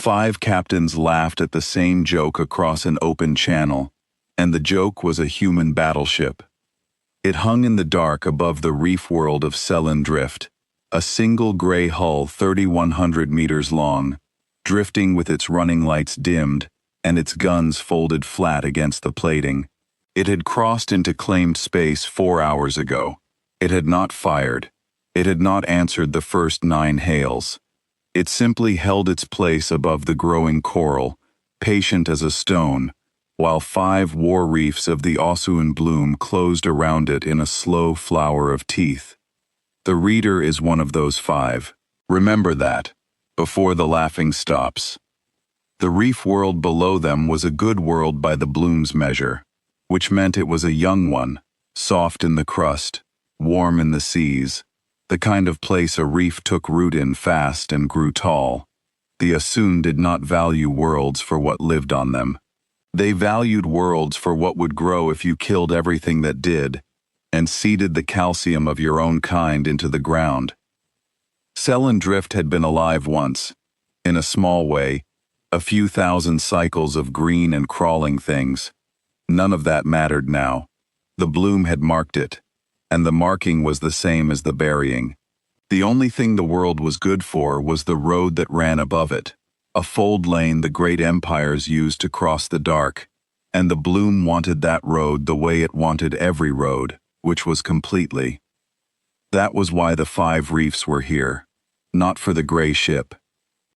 5 captains laughed at the same joke across an open channel, and the joke was a human battleship. It hung in the dark above the reef world of Selen Drift, a single gray hull 3,100 meters long, drifting with its running lights dimmed and its guns folded flat against the plating. It had crossed into claimed space 4 hours ago. It had not fired. It had not answered the first 9 hails. It simply held its place above the growing coral, patient as a stone, while 5 war reefs of the Osuan bloom closed around it in a slow flower of teeth. The reader is one of those 5. Remember that, before the laughing stops. The reef world below them was a good world by the bloom's measure, which meant it was a young one, soft in the crust, warm in the seas, the kind of place a reef took root in fast and grew tall. The Osuan did not value worlds for what lived on them. They valued worlds for what would grow if you killed everything that did, and seeded the calcium of your own kind into the ground. Selen Drift had been alive once, in a small way, a few thousand cycles of green and crawling things. None of that mattered now. The bloom had marked it, and the marking was the same as the burying. The only thing the world was good for was the road that ran above it, a fold lane the great empires used to cross the dark, and the bloom wanted that road the way it wanted every road, which was completely. That was why the 5 reefs were here, not for the gray ship.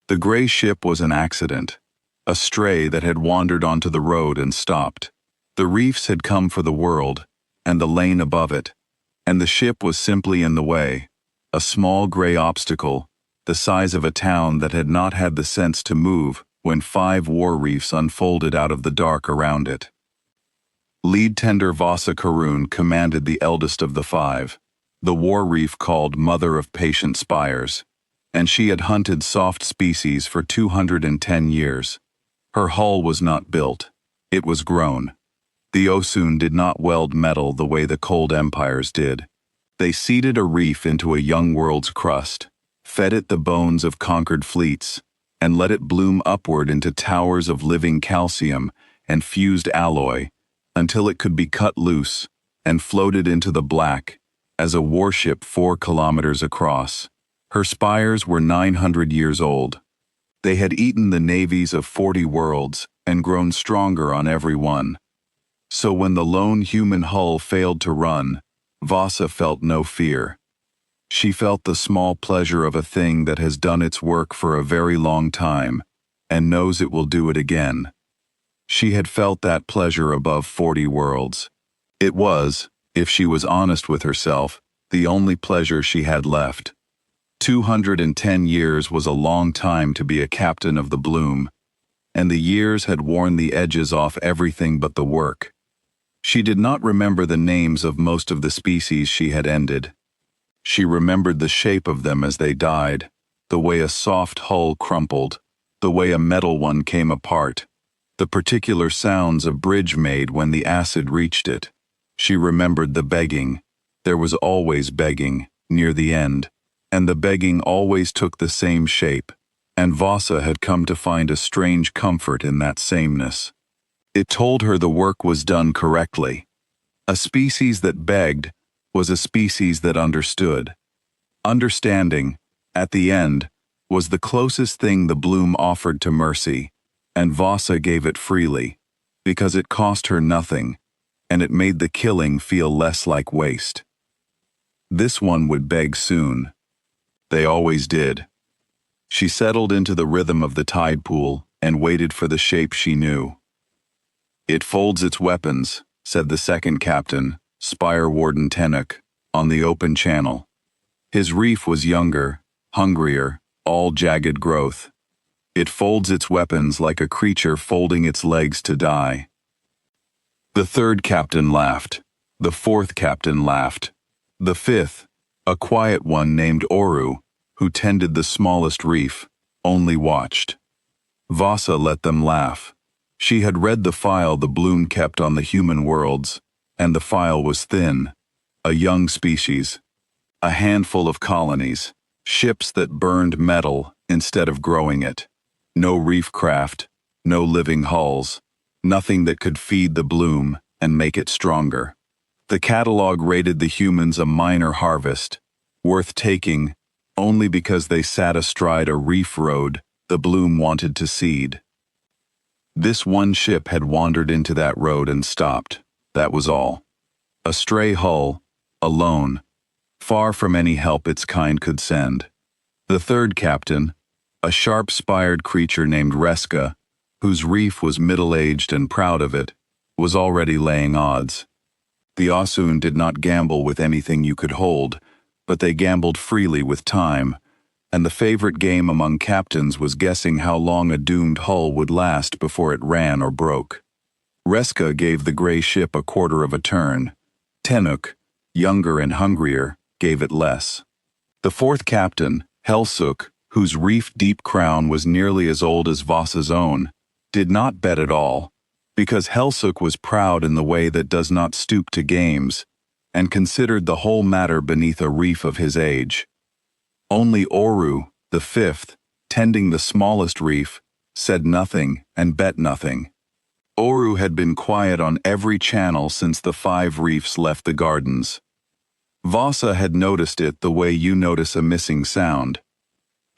The gray ship was an accident, a stray that had wandered onto the road and stopped. The reefs had come for the world, and the lane above it, and the ship was simply in the way, a small gray obstacle, the size of a town that had not had the sense to move when 5 war reefs unfolded out of the dark around it. Lead Tender Vasa Karun commanded the eldest of the 5, the war reef called Mother of Patient Spires, and she had hunted soft species for 210 years. Her hull was not built, it was grown. The Osuan did not weld metal the way the cold empires did. They seeded a reef into a young world's crust, fed it the bones of conquered fleets, and let it bloom upward into towers of living calcium and fused alloy until it could be cut loose and floated into the black as a warship 4 kilometers across. Her spires were 900 years old. They had eaten the navies of 40 worlds and grown stronger on every one. So when the lone human hull failed to run, Vasa felt no fear. She felt the small pleasure of a thing that has done its work for a very long time and knows it will do it again. She had felt that pleasure above 40 worlds. It was, if she was honest with herself, the only pleasure she had left. 210 years was a long time to be a captain of the bloom, and the years had worn the edges off everything but the work. She did not remember the names of most of the species she had ended. She remembered the shape of them as they died, the way a soft hull crumpled, the way a metal one came apart, the particular sounds a bridge made when the acid reached it. She remembered the begging. There was always begging, near the end, and the begging always took the same shape, and Vasa had come to find a strange comfort in that sameness. It told her the work was done correctly. A species that begged was a species that understood. Understanding, at the end, was the closest thing the bloom offered to mercy, and Vasa gave it freely, because it cost her nothing, and it made the killing feel less like waste. This one would beg soon. They always did. She settled into the rhythm of the tide pool and waited for the shape she knew. "It folds its weapons," said the second captain, Spire Warden Tennock, on the open channel. His reef was younger, hungrier, all jagged growth. "It folds its weapons like a creature folding its legs to die." The third captain laughed. The fourth captain laughed. The fifth, a quiet one named Oru, who tended the smallest reef, only watched. Vasa let them laugh. She had read the file the bloom kept on the human worlds, and the file was thin. A young species. A handful of colonies. Ships that burned metal instead of growing it. No reef craft, no living hulls, nothing that could feed the bloom and make it stronger. The catalog rated the humans a minor harvest, worth taking only because they sat astride a reef road the bloom wanted to seed. This one ship had wandered into that road and stopped, that was all. A stray hull, alone, far from any help its kind could send. The third captain, a sharp-spired creature named Reska, whose reef was middle-aged and proud of it, was already laying odds. The Osun did not gamble with anything you could hold, but they gambled freely with time, and the favorite game among captains was guessing how long a doomed hull would last before it ran or broke. Reska gave the gray ship a quarter of a turn. Tenuk, younger and hungrier, gave it less. The fourth captain, Helsuk, whose reef-deep crown was nearly as old as Voss's own, did not bet at all, because Helsuk was proud in the way that does not stoop to games, and considered the whole matter beneath a reef of his age. Only Oru, the fifth, tending the smallest reef, said nothing and bet nothing. Oru had been quiet on every channel since the 5 reefs left the gardens. Vasa had noticed it the way you notice a missing sound.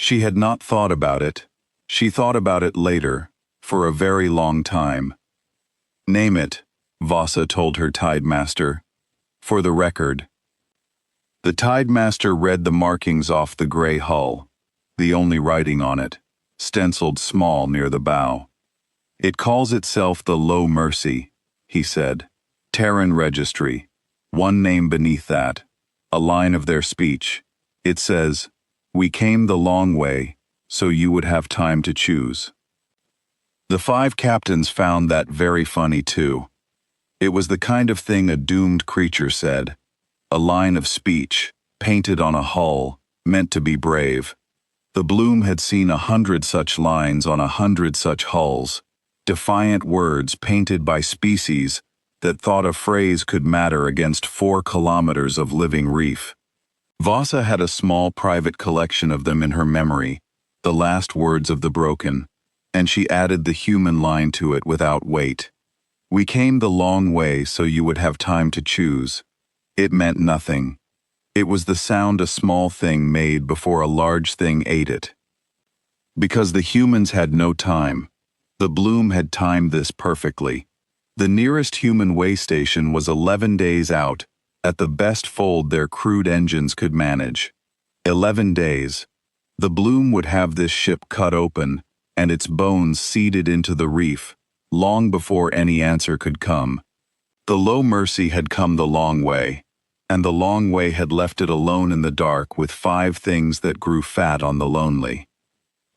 She had not thought about it. She thought about it later, for a very long time. "Name it," Vasa told her Tidemaster. "For the record." The Tidemaster read the markings off the gray hull, the only writing on it, stenciled small near the bow. "It calls itself the Low Mercy," he said. "Terran Registry. One name beneath that. A line of their speech. It says, 'We came the long way, so you would have time to choose.'" The 5 captains found that very funny too. It was the kind of thing a doomed creature said. A line of speech, painted on a hull, meant to be brave. The bloom had seen 100 such lines on 100 such hulls, defiant words painted by species that thought a phrase could matter against 4 kilometers of living reef. Vasa had a small private collection of them in her memory, the last words of the broken, and she added the human line to it without weight. "We came the long way so you would have time to choose." It meant nothing. It was the sound a small thing made before a large thing ate it. Because the humans had no time, the bloom had timed this perfectly. The nearest human way station was 11 days out, at the best fold their crude engines could manage. 11 days. The bloom would have this ship cut open, and its bones seeded into the reef, long before any answer could come. The Low Mercy had come the long way, and the long way had left it alone in the dark with 5 things that grew fat on the lonely.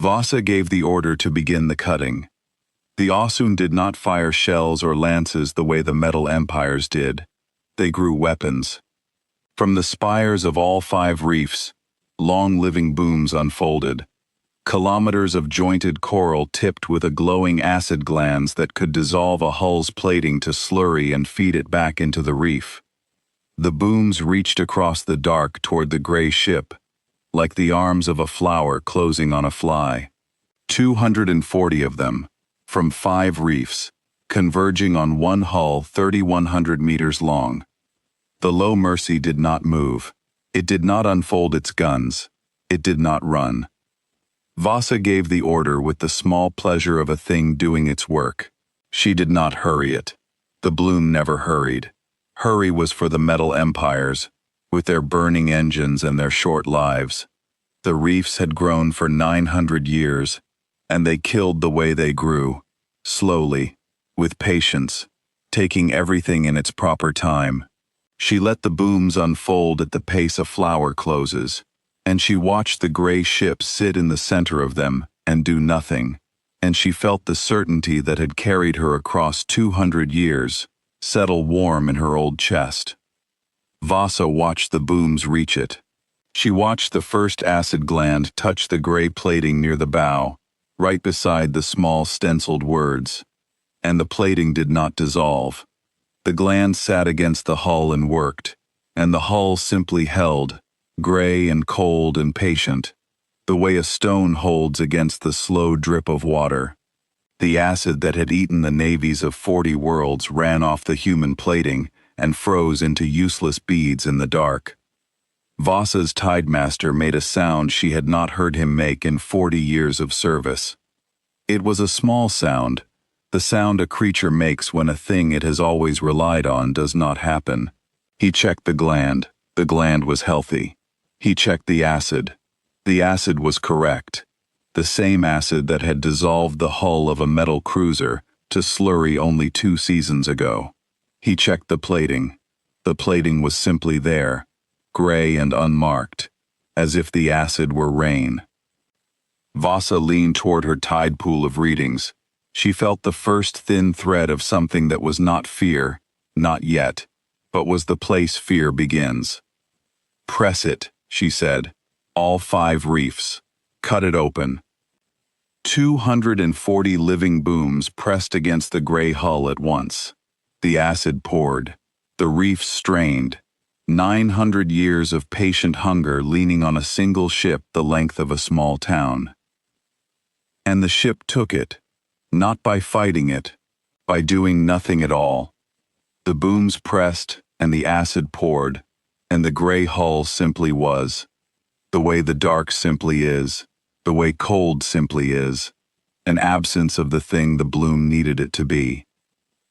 Vasa gave the order to begin the cutting. The Osun did not fire shells or lances the way the Metal Empires did. They grew weapons. From the spires of all 5 reefs, long living booms unfolded. Kilometers of jointed coral tipped with a glowing acid glands that could dissolve a hull's plating to slurry and feed it back into the reef. The booms reached across the dark toward the gray ship, like the arms of a flower closing on a fly. 240 of them, from 5 reefs, converging on one hull 3,100 meters long. The Low Mercy did not move. It did not unfold its guns. It did not run. Vasa gave the order with the small pleasure of a thing doing its work. She did not hurry it. The bloom never hurried. Hurry was for the Metal Empires, with their burning engines and their short lives. The reefs had grown for 900 years, and they killed the way they grew, slowly, with patience, taking everything in its proper time. She let the booms unfold at the pace a flower closes, and she watched the gray ship sit in the center of them and do nothing, and she felt the certainty that had carried her across 200 years settle warm in her old chest. Vasa watched the booms reach it. She watched the first acid gland touch the gray plating near the bow, right beside the small stenciled words, and the plating did not dissolve. The gland sat against the hull and worked, and the hull simply held, gray and cold and patient. the way a stone holds against the slow drip of water. The acid that had eaten the navies of 40 worlds ran off the human plating and froze into useless beads in the dark. Vasa's Tidemaster made a sound she had not heard him make in 40 years of service. It was a small sound, the sound a creature makes when a thing it has always relied on does not happen. He checked the gland was healthy. He checked the acid was correct. The same acid that had dissolved the hull of a metal cruiser to slurry only 2 seasons ago. He checked the plating was simply there, gray and unmarked, as if the acid were rain. Vasa leaned toward her tide pool of readings. She felt the first thin thread of something that was not fear, not yet, but was the place fear begins. Press it, she said. All 5 reefs. Cut it open. 240 living booms pressed against the gray hull at once. The acid poured. The reefs strained. 900 years of patient hunger leaning on a single ship the length of a small town. And the ship took it, not by fighting it, by doing nothing at all. The booms pressed, and the acid poured, and the gray hull simply was. The way the dark simply is, the way cold simply is, an absence of the thing the bloom needed it to be.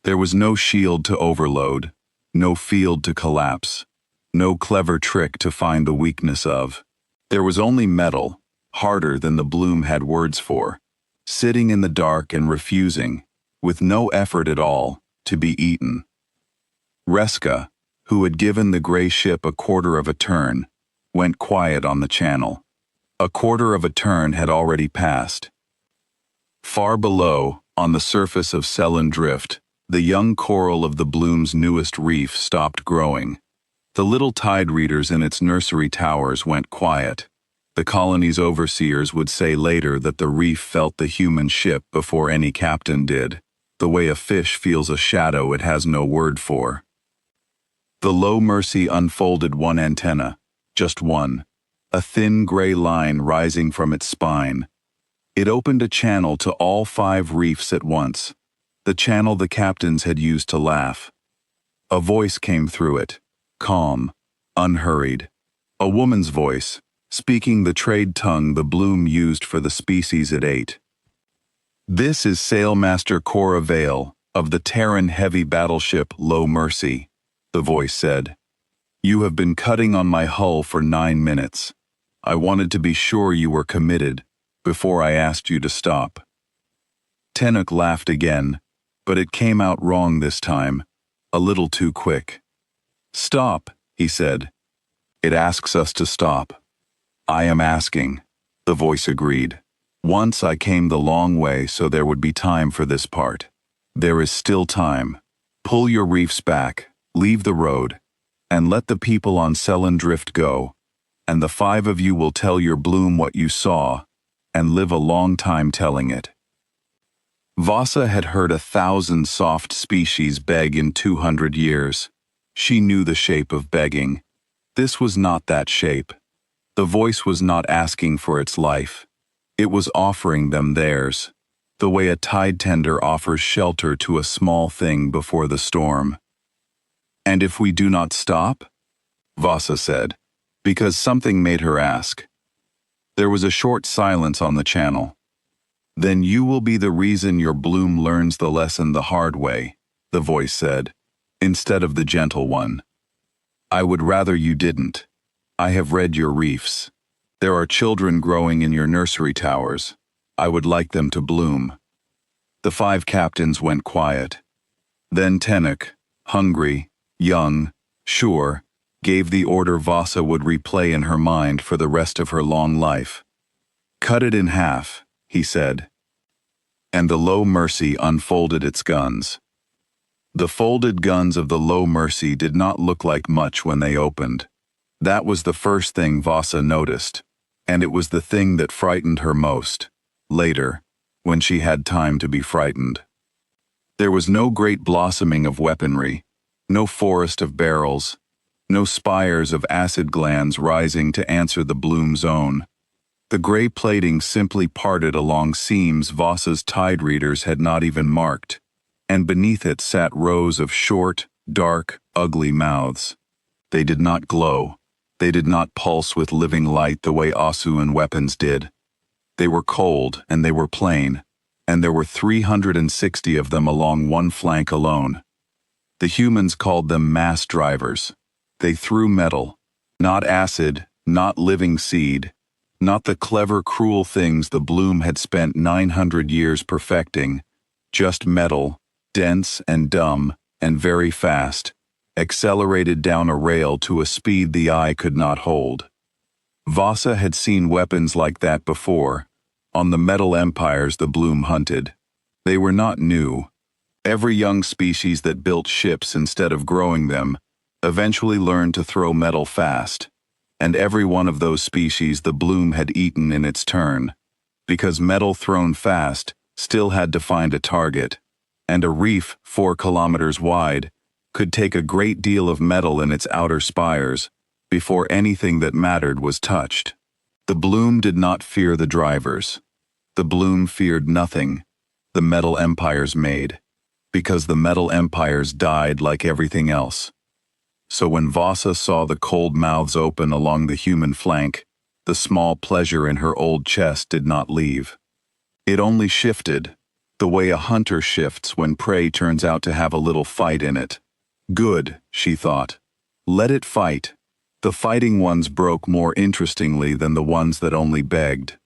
There was no shield to overload, no field to collapse, no clever trick to find the weakness of. There was only metal, harder than the bloom had words for, sitting in the dark and refusing, with no effort at all, to be eaten. Reska, who had given the gray ship a quarter of a turn, went quiet on the channel. A quarter of a turn had already passed. Far below, on the surface of Selen Drift, the young coral of the bloom's newest reef stopped growing. The little tide readers in its nursery towers went quiet. The colony's overseers would say later that the reef felt the human ship before any captain did, the way a fish feels a shadow it has no word for. The Low Mercy unfolded one antenna, just one, a thin gray line rising from its spine. It opened a channel to all 5 reefs at once, the channel the captains had used to laugh. A voice came through it, calm, unhurried. A woman's voice, speaking the trade tongue the bloom used for the species it ate. This is Sailmaster Cora Vale, of the Terran heavy battleship Low Mercy, the voice said. You have been cutting on my hull for 9 minutes. I wanted to be sure you were committed, before I asked you to stop. Tenuk laughed again, but it came out wrong this time, a little too quick. Stop, he said. It asks us to stop. I am asking, the voice agreed. Once I came the long way so there would be time for this part. There is still time. Pull your reefs back, leave the road, and let the people on Selen Drift go, and the 5 of you will tell your bloom what you saw, and live a long time telling it. Vasa had heard 1,000 soft species beg in 200 years. She knew the shape of begging. This was not that shape. The voice was not asking for its life. It was offering them theirs, the way a tide tender offers shelter to a small thing before the storm. And if we do not stop? Vasa said, because something made her ask. There was a short silence on the channel. Then you will be the reason your bloom learns the lesson the hard way, the voice said, instead of the gentle one. I would rather you didn't. I have read your reefs. There are children growing in your nursery towers. I would like them to bloom. The 5 captains went quiet. Then Tenuk, hungry, young, sure, gave the order Vasa would replay in her mind for the rest of her long life. Cut it in half, he said. And the Low Mercy unfolded its guns. The folded guns of the Low Mercy did not look like much when they opened. That was the first thing Vasa noticed, and it was the thing that frightened her most, later, when she had time to be frightened. There was no great blossoming of weaponry, no forest of barrels, no spires of acid glands rising to answer the bloom zone. The gray plating simply parted along seams Voss's tide readers had not even marked, and beneath it sat rows of short, dark, ugly mouths. They did not glow. They did not pulse with living light the way Asuan weapons did. They were cold, and they were plain, and there were 360 of them along one flank alone. The humans called them mass drivers. They threw metal, not acid, not living seed, not the clever, cruel things the Bloom had spent 900 years perfecting, just metal, dense and dumb, and very fast, accelerated down a rail to a speed the eye could not hold. Vossa had seen weapons like that before, on the metal empires the Bloom hunted. They were not new. Every young species that built ships instead of growing them eventually learned to throw metal fast, and every one of those species the Bloom had eaten in its turn, because metal thrown fast still had to find a target, and a reef 4 kilometers wide could take a great deal of metal in its outer spires before anything that mattered was touched. The Bloom did not fear the drivers. The Bloom feared nothing the metal empires made, because the metal empires died like everything else. So when Vossa saw the cold mouths open along the human flank, the small pleasure in her old chest did not leave. It only shifted, the way a hunter shifts when prey turns out to have a little fight in it. Good, she thought. Let it fight. The fighting ones broke more interestingly than the ones that only begged.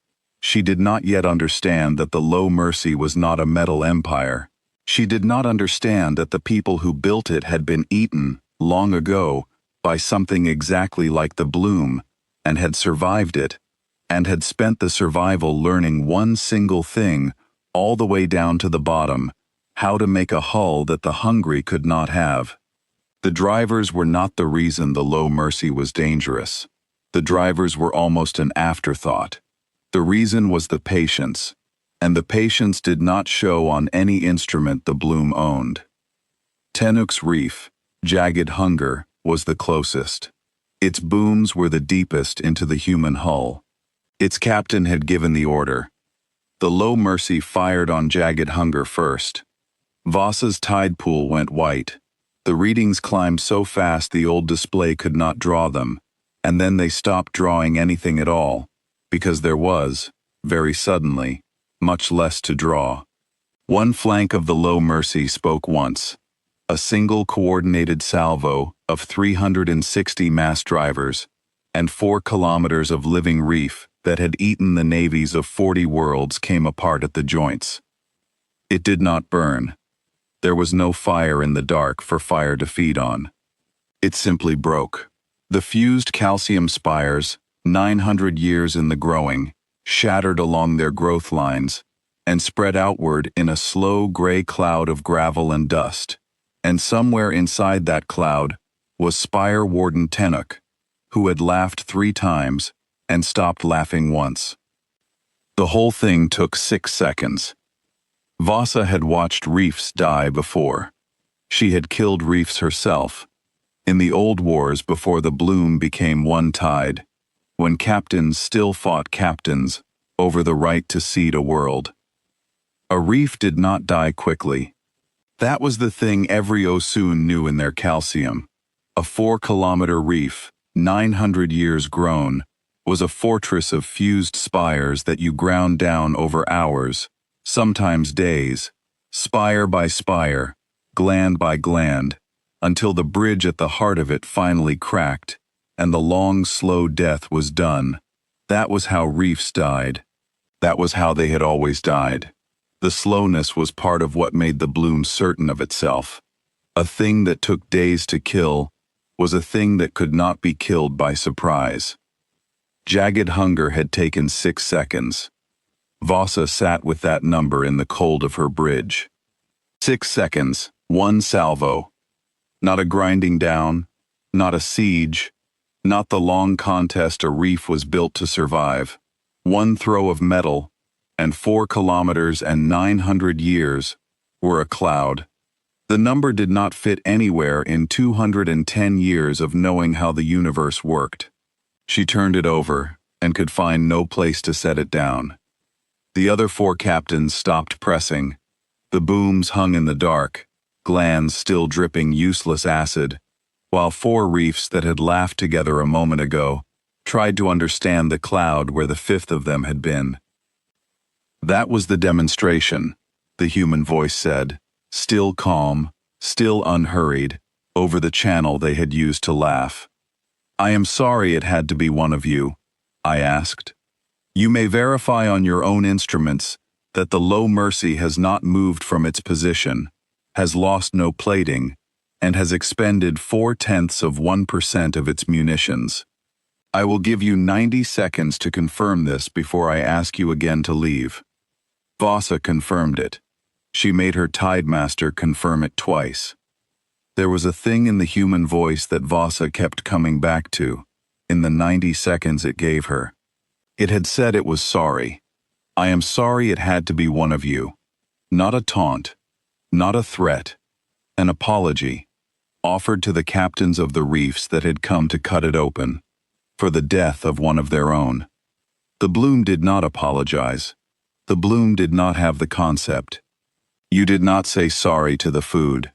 She did not yet understand that the Low Mercy was not a metal empire. She did not understand that the people who built it had been eaten, long ago, by something exactly like the Bloom, and had survived it, and had spent the survival learning one single thing, all the way down to the bottom, how to make a hull that the hungry could not have. The drivers were not the reason the Low Mercy was dangerous. The drivers were almost an afterthought. The reason was the patience, and the patience did not show on any instrument the Bloom owned. Tenuk's Reef, Jagged Hunger, was the closest. Its booms were the deepest into the human hull. Its captain had given the order. The Low Mercy fired on Jagged Hunger first. Vossa's tide pool went white. The readings climbed so fast the old display could not draw them, and then they stopped drawing anything at all, because there was, very suddenly, much less to draw. One flank of the Low Mercy spoke once. A single coordinated salvo of 360 mass drivers and 4 kilometers of living reef that had eaten the navies of 40 worlds came apart at the joints. It did not burn. There was no fire in the dark for fire to feed on. It simply broke. The fused calcium spires, 900 years in the growing, shattered along their growth lines and spread outward in a slow gray cloud of gravel and dust. And somewhere inside that cloud was Spire Warden Tenuk, who had laughed 3 times and stopped laughing once. The whole thing took 6 seconds. Vossa had watched reefs die before. She had killed reefs herself. In the old wars before the Bloom became one tide, when captains still fought captains over the right to seed a world. A reef did not die quickly. That was the thing every Osun knew in their calcium. A 4-kilometer reef, 900 years grown, was a fortress of fused spires that you ground down over hours, sometimes days, spire by spire, gland by gland, until the bridge at the heart of it finally cracked, and the long, slow death was done. That was how reefs died. That was how they had always died. The slowness was part of what made the Bloom certain of itself. A thing that took days to kill was a thing that could not be killed by surprise. Jagged Hunger had taken 6 seconds. Vossa sat with that number in the cold of her bridge. 6 seconds, 1 salvo. Not a grinding down, not a siege, not the long contest a reef was built to survive. 1 throw of metal, and 4 kilometers and 900 years were a cloud. The number did not fit anywhere in 210 years of knowing how the universe worked. She turned it over, and could find no place to set it down. The other 4 captains stopped pressing. The booms hung in the dark, glands still dripping useless acid, while 4 reefs that had laughed together a moment ago tried to understand the cloud where the 5th of them had been. That was the demonstration, the human voice said, still calm, still unhurried, over the channel they had used to laugh. I am sorry it had to be one of you, I asked. You may verify on your own instruments that the low Mercy has not moved from its position, has lost no plating, and has expended 0.4% of its munitions. I will give you 90 seconds to confirm this before I ask you again to leave. Vasa confirmed it. She made her Tidemaster confirm it twice. There was a thing in the human voice that Vasa kept coming back to, in the 90 seconds it gave her. It had said it was sorry. I am sorry it had to be one of you. Not a taunt, not a threat, an apology, offered to the captains of the reefs that had come to cut it open, for the death of one of their own. The Bloom did not apologize. The Bloom did not have the concept. You did not say sorry to the food.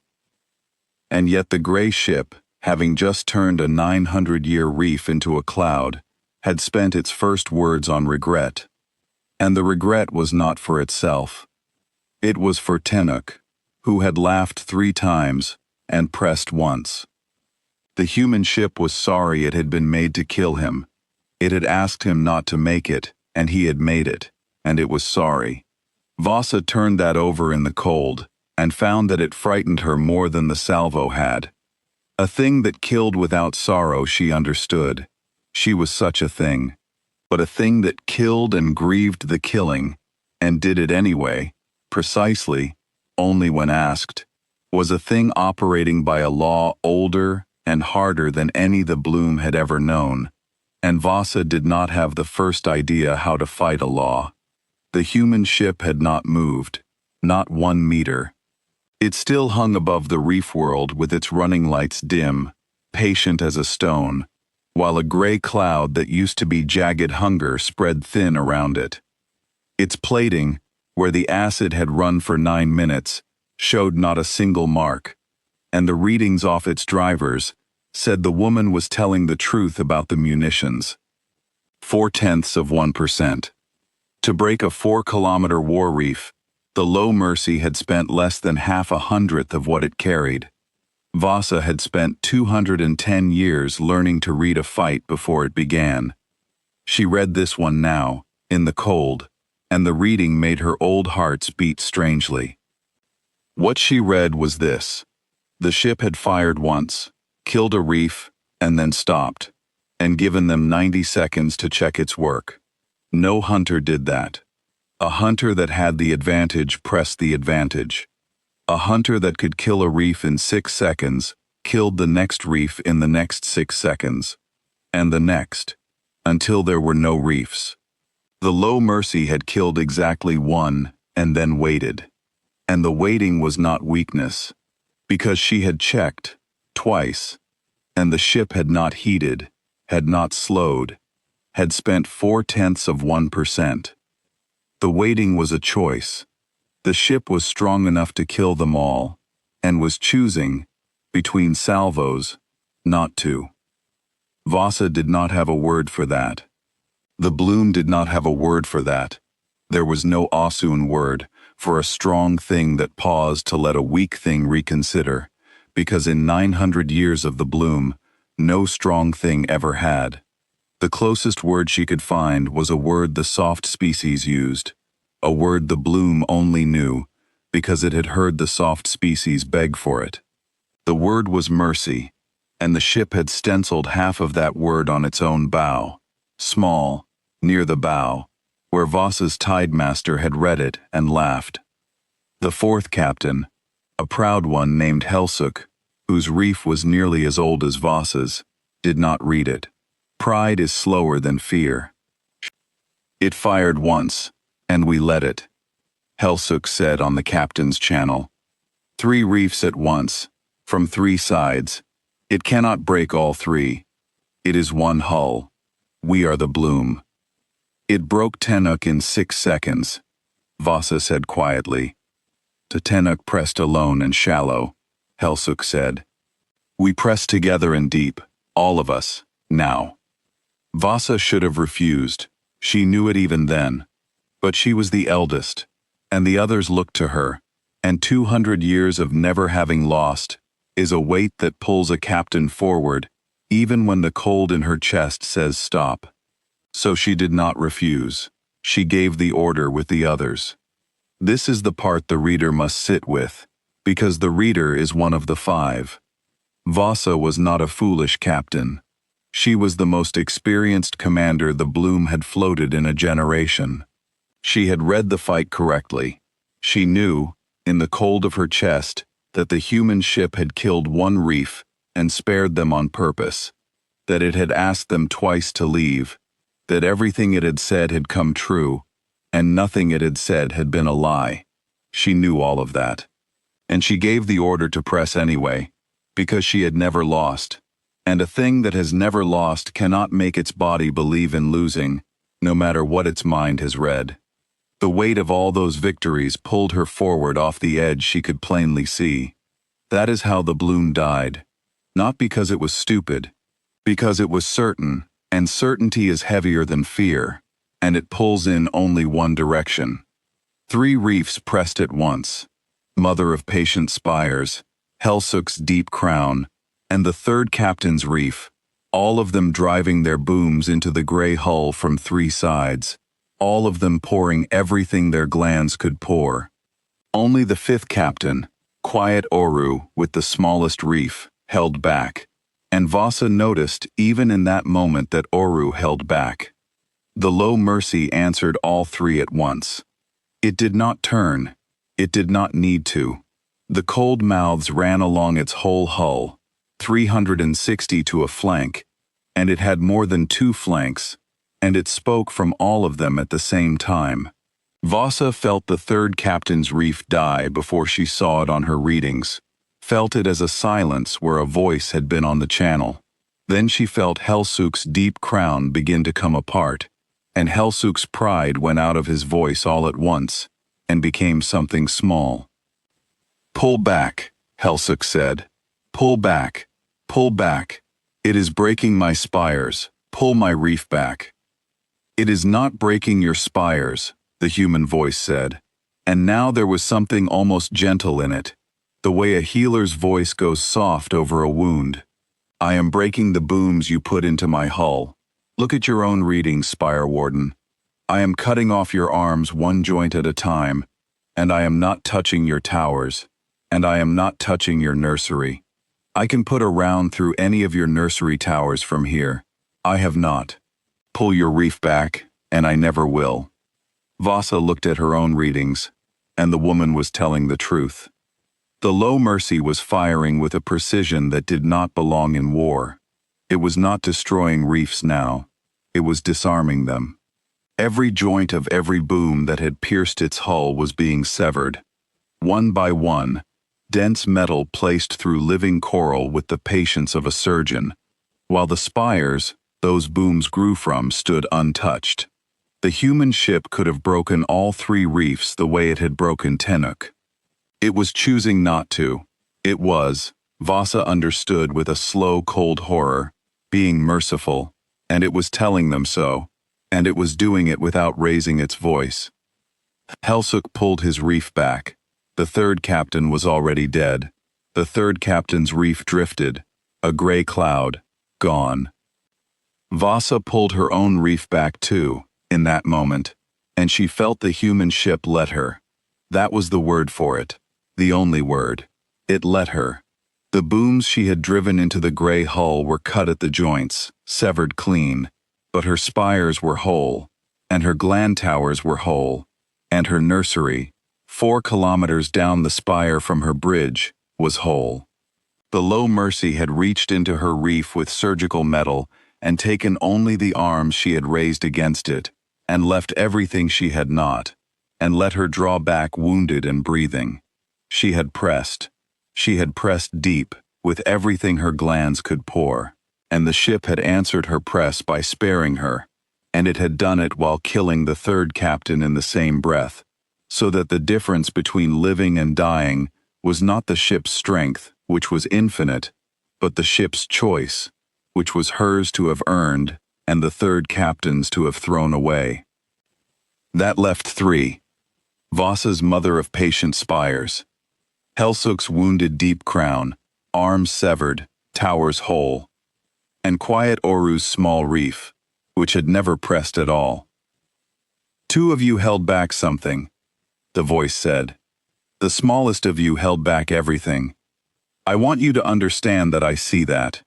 And yet the gray ship, having just turned a 900-year reef into a cloud, had spent its first words on regret. And the regret was not for itself. It was for Tenuk, who had laughed 3 times and pressed once. The human ship was sorry it had been made to kill him. It had asked him not to make it, and he had made it, and it was sorry. Vasa turned that over in the cold, and found that it frightened her more than the salvo had. A thing that killed without sorrow she understood. She was such a thing. But a thing that killed and grieved the killing, and did it anyway, precisely, only when asked, was a thing operating by a law older and harder than any the Bloom had ever known, and Vasa did not have the first idea how to fight a law. The human ship had not moved, not 1 meter. It still hung above the reef world with its running lights dim, patient as a stone, while a gray cloud that used to be jagged hunger spread thin around it. Its plating, where the acid had run for 9 minutes, showed not a single mark, and the readings off its drivers said the woman was telling the truth about the munitions. 0.4%. To break a 4-kilometer war reef, the low Mercy had spent less than 1/2 of what it carried. Vasa had spent 210 years learning to read a fight before it began. She read this one now, in the cold, and the reading made her old hearts beat strangely. What she read was this. The ship had fired once, killed a reef, and then stopped, and given them 90 seconds to check its work. No hunter did that. A hunter that had the advantage pressed the advantage. A hunter that could kill a reef in 6 seconds killed the next reef in the next 6 seconds, and the next, until there were no reefs. The low Mercy had killed exactly 1 and then waited. And the waiting was not weakness, because she had checked, twice, and the ship had not heated, had not slowed, had spent 0.4%. The waiting was a choice. The ship was strong enough to kill them all, and was choosing, between salvos, not to. Vasa did not have a word for that. The Bloom did not have a word for that. There was no Osun word for a strong thing that paused to let a weak thing reconsider, because in 900 years of the Bloom, no strong thing ever had. The closest word she could find was a word the soft species used, a word the Bloom only knew, because it had heard the soft species beg for it. The word was mercy, and the ship had stenciled half of that word on its own bow, small, near the bow, where Vasa's Tidemaster had read it and laughed. The 4th captain, a proud one named Helsuk, whose reef was nearly as old as Vasa's, did not read it. Pride is slower than fear. It fired once, and we let it, Helsuk said on the captain's channel. 3 reefs at once, from 3 sides. It cannot break all 3. It is one hull. We are the Bloom. It broke Tenuk in 6 seconds, Vasa said quietly. Tenuk pressed alone and shallow, Helsuk said. We pressed together and deep, all of us, now. Vasa should have refused. She knew it even then. But she was the eldest, and the others looked to her, and 200 years of never having lost is a weight that pulls a captain forward, even when the cold in her chest says stop. So she did not refuse. She gave the order with the others. This is the part the reader must sit with, because the reader is one of the 5. Vasa was not a foolish captain. She was the most experienced commander the Bloom had floated in a generation. She had read the fight correctly. She knew, in the cold of her chest, that the human ship had killed one reef and spared them on purpose, that it had asked them twice to leave, that everything it had said had come true, and nothing it had said had been a lie. She knew all of that. And she gave the order to press anyway, because she had never lost. And a thing that has never lost cannot make its body believe in losing, no matter what its mind has read. The weight of all those victories pulled her forward off the edge she could plainly see. That is how the Bloom died. Not because it was stupid, because it was certain, and certainty is heavier than fear, and it pulls in only one direction. 3 reefs pressed at once. Mother of patient spires, Helsuk's deep crown, and the 3rd captain's reef, all of them driving their booms into the gray hull from 3 sides, all of them pouring everything their glands could pour. Only the 5th captain, quiet Oru with the smallest reef, held back, and Vasa noticed even in that moment that Oru held back. The low mercy answered all 3 at once. It did not turn. It did not need to. The cold mouths ran along its whole hull, 360 to a flank, and it had more than 2 flanks, and it spoke from all of them at the same time. Vasa felt the 3rd captain's reef die before she saw it on her readings, felt it as a silence where a voice had been on the channel. Then she felt Helsuk's deep crown begin to come apart, and Helsuk's pride went out of his voice all at once, and became something small. Pull back, Helsuk said. Pull back. Pull back. It is breaking my spires. Pull my reef back. It is not breaking your spires, the human voice said. And now there was something almost gentle in it, the way a healer's voice goes soft over a wound. I am breaking the booms you put into my hull. Look at your own readings, Spire Warden. I am cutting off your arms one joint at a time, and I am not touching your towers, and I am not touching your nursery. I can put a round through any of your nursery towers from here. I have not. Pull your reef back, and I never will. Vasa looked at her own readings, and the woman was telling the truth. The low mercy was firing with a precision that did not belong in war. It was not destroying reefs now. It was disarming them. Every joint of every boom that had pierced its hull was being severed. One by one, dense metal placed through living coral with the patience of a surgeon, while the spires those booms grew from stood untouched. The human ship could have broken all 3 reefs the way it had broken Tenuk. It was choosing not to. It was, Vasa understood with a slow, cold horror, being merciful, and it was telling them so, and it was doing it without raising its voice. Helsuk pulled his reef back. The 3rd captain was already dead. The 3rd captain's reef drifted, a gray cloud, gone. Vasa pulled her own reef back too, in that moment, and she felt the human ship let her. That was the word for it, the only word. It let her. The booms she had driven into the gray hull were cut at the joints, severed clean, but her spires were whole, and her gland towers were whole, and her nursery, 4 kilometers down the spire from her bridge, was whole. The low mercy had reached into her reef with surgical metal and taken only the arms she had raised against it, and left everything she had not, and let her draw back wounded and breathing. She had pressed deep, with everything her glands could pour, and the ship had answered her press by sparing her. and it had done it while killing the third captain in the same breath, so that the difference between living and dying was not the ship's strength, which was infinite, but the ship's choice, which was hers to have earned and the third captain's to have thrown away. That left three: Vasa's mother of patient spires, Helsuk's wounded deep crown, arms severed, towers whole, and quiet Oru's small reef, which had never pressed at all. Two of you held back something, the voice said. The smallest of you held back everything. I want you to understand that I see that.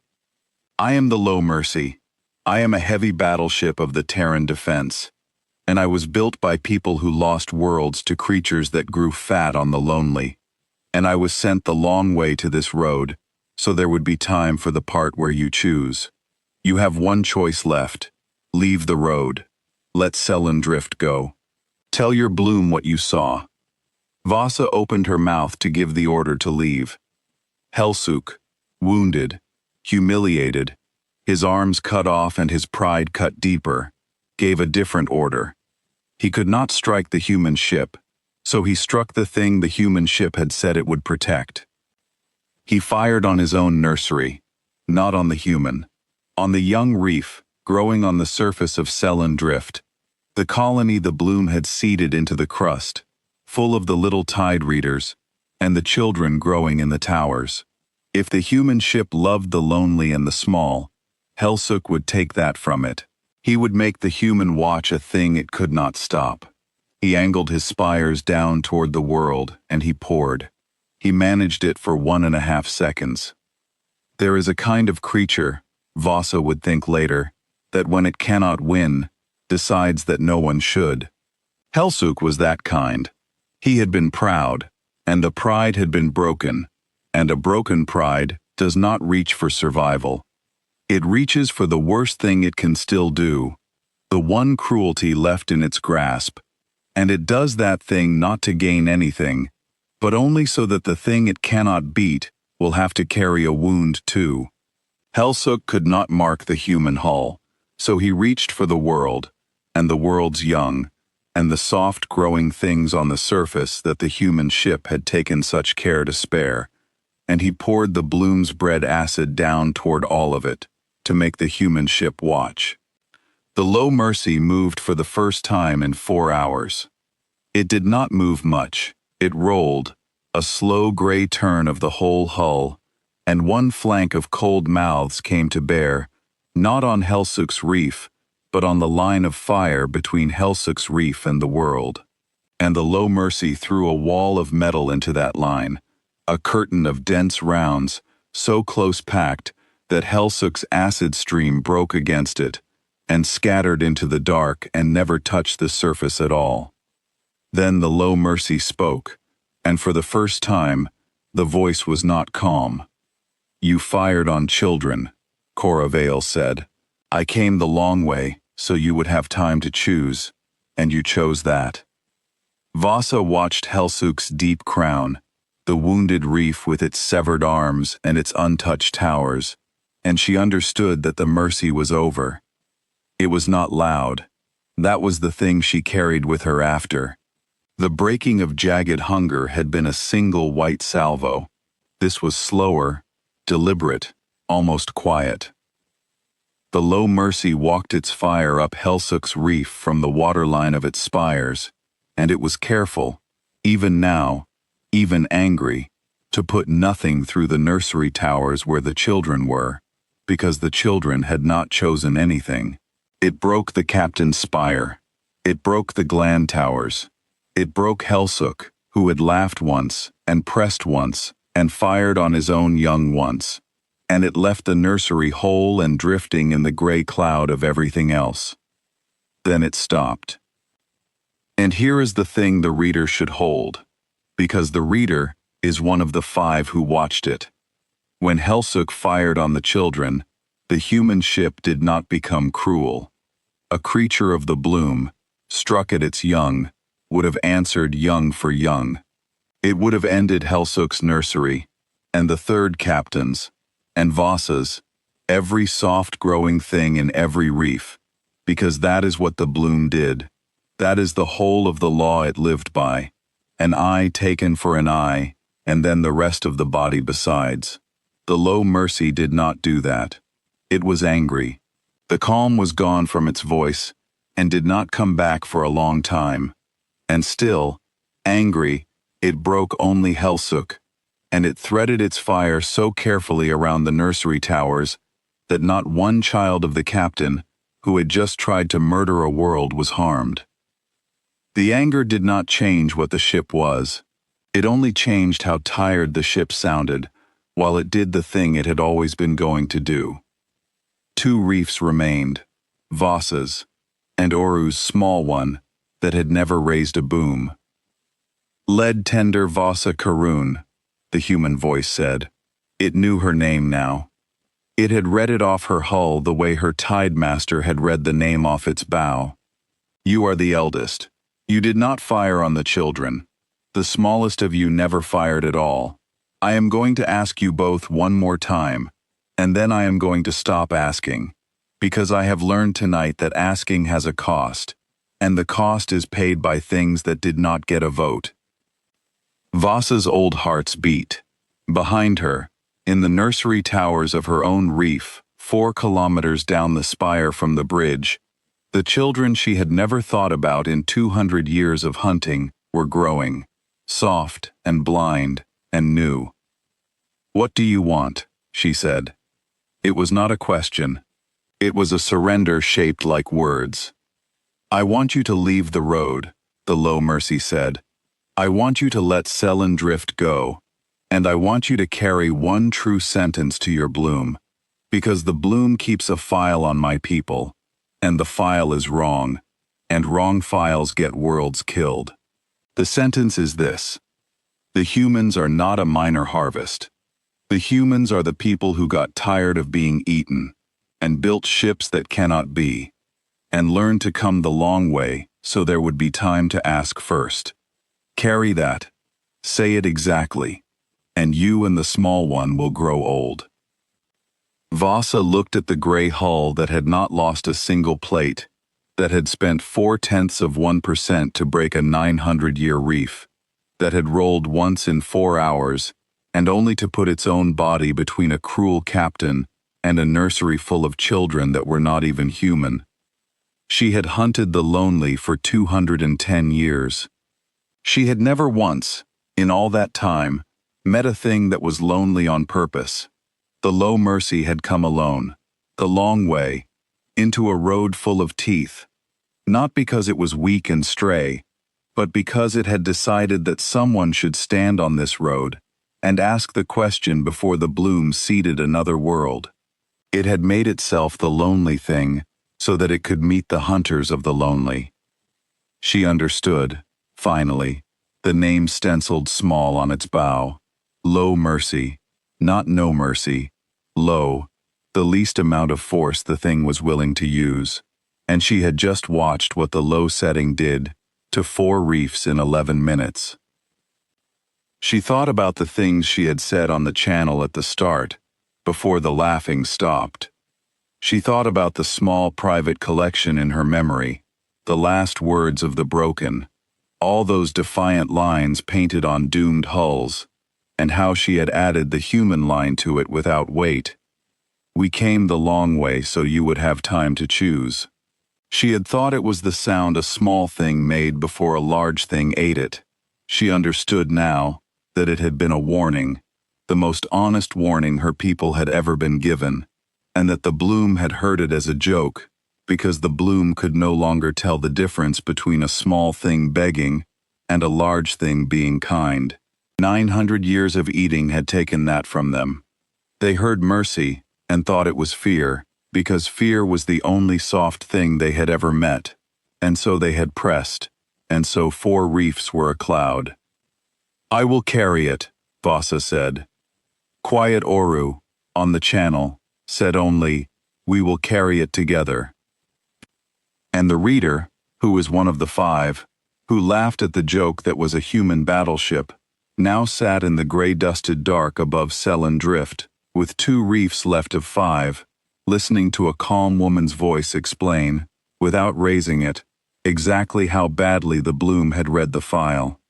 I am the Low Mercy. I am a heavy battleship of the Terran defense, and I was built by people who lost worlds to creatures that grew fat on the lonely. And I was sent the long way to this road, so there would be time for the part where you choose. You have one choice left. Leave the road. Let Selendrift go. Tell your bloom what you saw. Vasa opened her mouth to give the order to leave. Helsuk, wounded, humiliated, his arms cut off and his pride cut deeper, gave a different order. He could not strike the human ship, so he struck the thing the human ship had said it would protect. He fired on his own nursery, not on the human, on the young reef growing on the surface of Selendrift, the colony the bloom had seeded into the crust, full of the little tide readers, and the children growing in the towers. If the human ship loved the lonely and the small, Helsuk would take that from it. He would make the human watch a thing it could not stop. He angled his spires down toward the world, and he poured. He managed it for 1.5 seconds. There is a kind of creature, Vasa would think later, that when it cannot win, decides that no one should. Helsuk was that kind. He had been proud, and the pride had been broken, and a broken pride does not reach for survival. It reaches for the worst thing it can still do, the one cruelty left in its grasp, and it does that thing not to gain anything, but only so that the thing it cannot beat will have to carry a wound too. Helsuk could not mark the human hull, so he reached for the world, and the world's young, and the soft growing things on the surface that the human ship had taken such care to spare, and he poured the bloom's bred acid down toward all of it, to make the human ship watch. The Low Mercy moved for the first time in 4 hours. It did not move much. It rolled, a slow gray turn of the whole hull, and one flank of cold mouths came to bear, not on Helsuk's reef, but on the line of fire between Helsuk's reef and the world. And the Low Mercy threw a wall of metal into that line, a curtain of dense rounds, so close packed that Helsuk's acid stream broke against it, and scattered into the dark and never touched the surface at all. Then the Low Mercy spoke, and for the first time, the voice was not calm. You fired on children, Cora Vale said. I came the long way, so you would have time to choose, and you chose that. Vasa watched Helsuk's deep crown, the wounded reef with its severed arms and its untouched towers, and she understood that the mercy was over. It was not loud. That was the thing she carried with her after. The breaking of jagged hunger had been a single white salvo. This was slower, deliberate, almost quiet. The Low Mercy walked its fire up Helsuk's reef from the waterline of its spires, and it was careful, even now, even angry, to put nothing through the nursery towers where the children were, because the children had not chosen anything. It broke the captain's spire. It broke the gland towers. It broke Helsuk, who had laughed once, and pressed once, and fired on his own young once. And it left the nursery whole and drifting in the gray cloud of everything else. Then it stopped. And here is the thing the reader should hold, because the reader is one of the 5 who watched it. When Helsuk fired on the children, the human ship did not become cruel. A creature of the bloom, struck at its young, would have answered young for young. It would have ended Helsuk's nursery, and the third captain's, and Vasa's, every soft growing thing in every reef, because that is what the bloom did. That is the whole of the law it lived by. An eye taken for an eye, and then the rest of the body besides. The low mercy did not do that. It was angry. The calm was gone from its voice, and did not come back for a long time. And still, angry, it broke only Helsuk, and it threaded its fire so carefully around the nursery towers that not one child of the captain, who had just tried to murder a world, was harmed. The anger did not change what the ship was. It only changed how tired the ship sounded, while it did the thing it had always been going to do. 2 reefs remained, Voss's, and Oru's small one, that had never raised a boom. Lead tender Vossa Karun, the human voice said. It knew her name now. It had read it off her hull the way her tide master had read the name off its bow. You are the eldest. You did not fire on the children. The smallest of you never fired at all. I am going to ask you both one more time, and then I am going to stop asking, because I have learned tonight that asking has a cost, and the cost is paid by things that did not get a vote. Vossa's old hearts beat. Behind her, in the nursery towers of her own reef, 4 kilometers down the spire from the bridge, the children she had never thought about in 200 years of hunting were growing, soft and blind and new. What do you want? She said. It was not a question. It was a surrender shaped like words. I want you to leave the road, the low mercy said. I want you to let Selendrift go, and I want you to carry one true sentence to your bloom, because the bloom keeps a file on my people, and the file is wrong, and wrong files get worlds killed. The sentence is this: the humans are not a minor harvest. The humans are the people who got tired of being eaten, and built ships that cannot be, and learned to come the long way so there would be time to ask first. Carry that. Say it exactly, and you and the small one will grow old. Vossa looked at the gray hull that had not lost a single plate, that had spent 0.4% to break a 900-year reef, that had rolled once in 4 hours, and only to put its own body between a cruel captain and a nursery full of children that were not even human. She had hunted the lonely for 210 years. She had never once, in all that time, met a thing that was lonely on purpose. The low mercy had come alone, the long way, into a road full of teeth, not because it was weak and stray, but because it had decided that someone should stand on this road and ask the question before the bloom seeded another world. It had made itself the lonely thing so that it could meet the hunters of the lonely. She understood, finally, the name stenciled small on its bow. Low mercy, not no mercy. Low, the least amount of force the thing was willing to use. And she had just watched what the low setting did to 4 reefs in 11 minutes. She thought about the things she had said on the channel at the start, before the laughing stopped. She thought about the small private collection in her memory, the last words of the broken, all those defiant lines painted on doomed hulls, and how she had added the human line to it without weight. We came the long way so you would have time to choose. She had thought it was the sound a small thing made before a large thing ate it. She understood now that it had been a warning, the most honest warning her people had ever been given, and that the bloom had heard it as a joke, because the bloom could no longer tell the difference between a small thing begging and a large thing being kind. 900 years of eating had taken that from them. They heard mercy and thought it was fear, because fear was the only soft thing they had ever met, and so they had pressed, and so 4 reefs were a cloud. I will carry it, Vossa said. Quiet Oru, on the channel, said only, we will carry it together. And the reader, who was one of the 5, who laughed at the joke that was a human battleship, now sat in the gray-dusted dark above Selendrift, with 2 reefs left of 5, listening to a calm woman's voice explain, without raising it, exactly how badly the Bloom had read the file.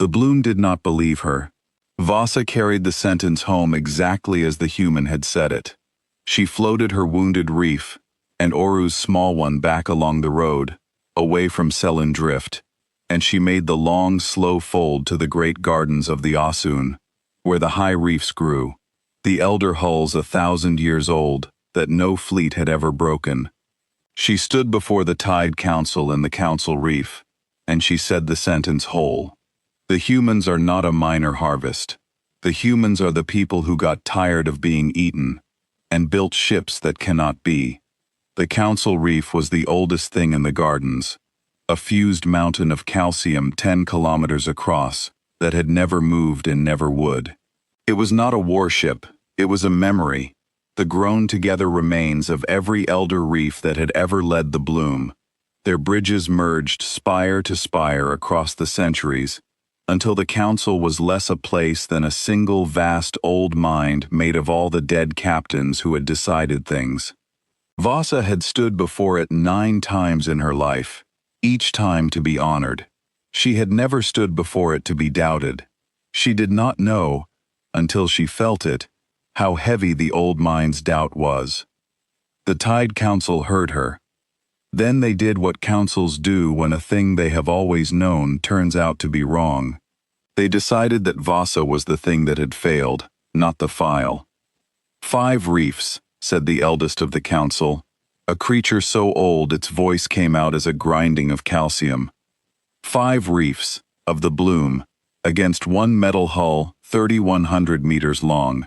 The Bloom did not believe her. Vasa carried the sentence home exactly as the human had said it. She floated her wounded reef, and Oru's small one back along the road, away from Selen Drift, and she made the long, slow fold to the great gardens of the Osun, where the high reefs grew, the elder hulls 1,000 years old, that no fleet had ever broken. She stood before the Tide Council and the Council Reef, and she said the sentence whole. The humans are not a minor harvest. The humans are the people who got tired of being eaten, and built ships that cannot be. The Council Reef was the oldest thing in the gardens, a fused mountain of calcium 10 kilometers across, that had never moved and never would. It was not a warship, it was a memory, the grown-together remains of every elder reef that had ever led the Bloom. Their bridges merged spire to spire across the centuries, until the Council was less a place than a single vast old mind made of all the dead captains who had decided things. Vasa had stood before it 9 times in her life, each time to be honored. She had never stood before it to be doubted. She did not know, until she felt it, how heavy the old mind's doubt was. The Tide Council heard her. Then they did what councils do when a thing they have always known turns out to be wrong. They decided that Vasa was the thing that had failed, not the file. 5 reefs, said the eldest of the council, a creature so old its voice came out as a grinding of calcium. 5 reefs, of the Bloom, against 1 metal hull 3,100 meters long.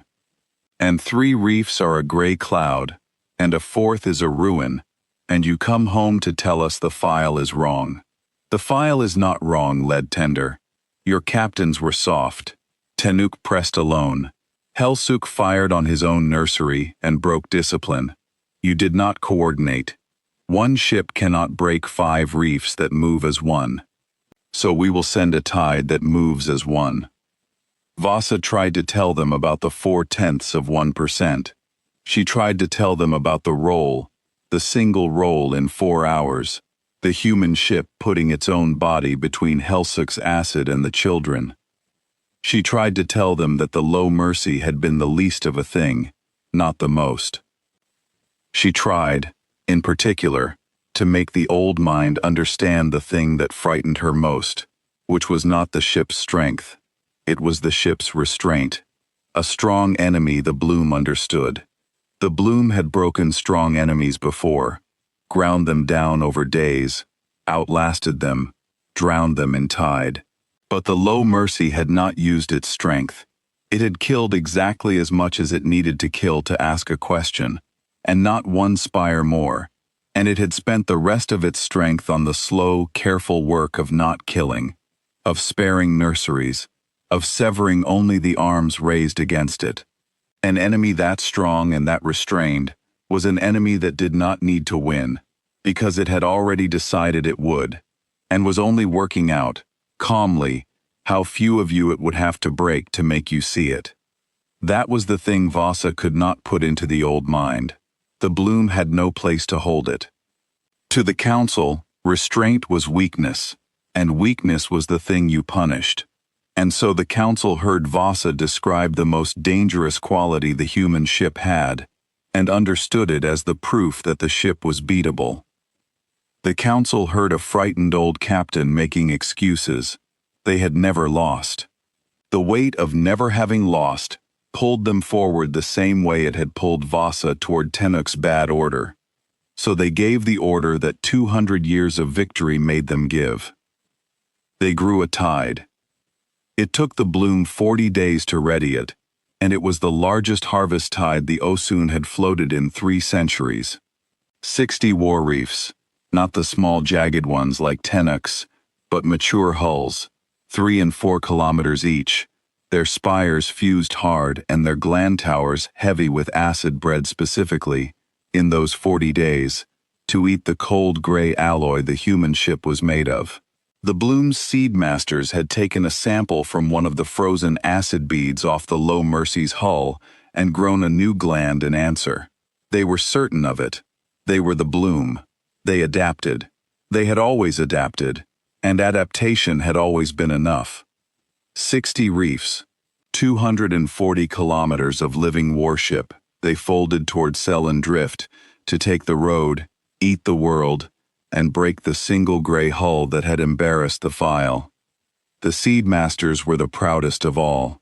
And 3 reefs are a gray cloud, and a 4th is a ruin, and you come home to tell us the file is wrong. The file is not wrong, Lead Tender. Your captains were soft. Tenuk pressed alone. Helsuk fired on his own nursery and broke discipline. You did not coordinate. 1 ship cannot break 5 reefs that move as one. So we will send a tide that moves as one. Vasa tried to tell them about the 0.4%. She tried to tell them about the roll, the single roll in 4 hours, the human ship putting its own body between Helsuk's acid and the children. She tried to tell them that the low mercy had been the least of a thing, not the most. She tried, in particular, to make the old mind understand the thing that frightened her most, which was not the ship's strength. It was the ship's restraint. A strong enemy the Bloom understood. The Bloom had broken strong enemies before, ground them down over days, outlasted them, drowned them in tide. But the low mercy had not used its strength. It had killed exactly as much as it needed to kill to ask a question, and not 1 spire more, and it had spent the rest of its strength on the slow, careful work of not killing, of sparing nurseries, of severing only the arms raised against it. An enemy that strong and that restrained was an enemy that did not need to win, because it had already decided it would, and was only working out, calmly, how few of you it would have to break to make you see it. That was the thing Vasa could not put into the old mind. The Bloom had no place to hold it. To the council, restraint was weakness, and weakness was the thing you punished. And so the council heard Vasa describe the most dangerous quality the human ship had, and understood it as the proof that the ship was beatable. The council heard a frightened old captain making excuses. They had never lost. The weight of never having lost pulled them forward the same way it had pulled Vasa toward Tenuk's bad order. So they gave the order that 200 years of victory made them give. They grew a tide. It took the Bloom 40 days to ready it, and it was the largest harvest tide the Osun had floated in 3 centuries. 60 war reefs, not the small jagged ones like Tenuk's, but mature hulls, 3 and 4 kilometers each, their spires fused hard and their gland towers heavy with acid bred specifically, in those 40 days, to eat the cold gray alloy the human ship was made of. The Bloom's seed masters had taken a sample from one of the frozen acid beads off the Low Mercy's hull and grown a new gland in answer. They were certain of it. They were the Bloom. They adapted. They had always adapted, and adaptation had always been enough. 60 reefs, 240 kilometers of living warship, they folded toward Selen Drift to take the road, eat the world, and break the single gray hull that had embarrassed the file. The Seedmasters were the proudest of all.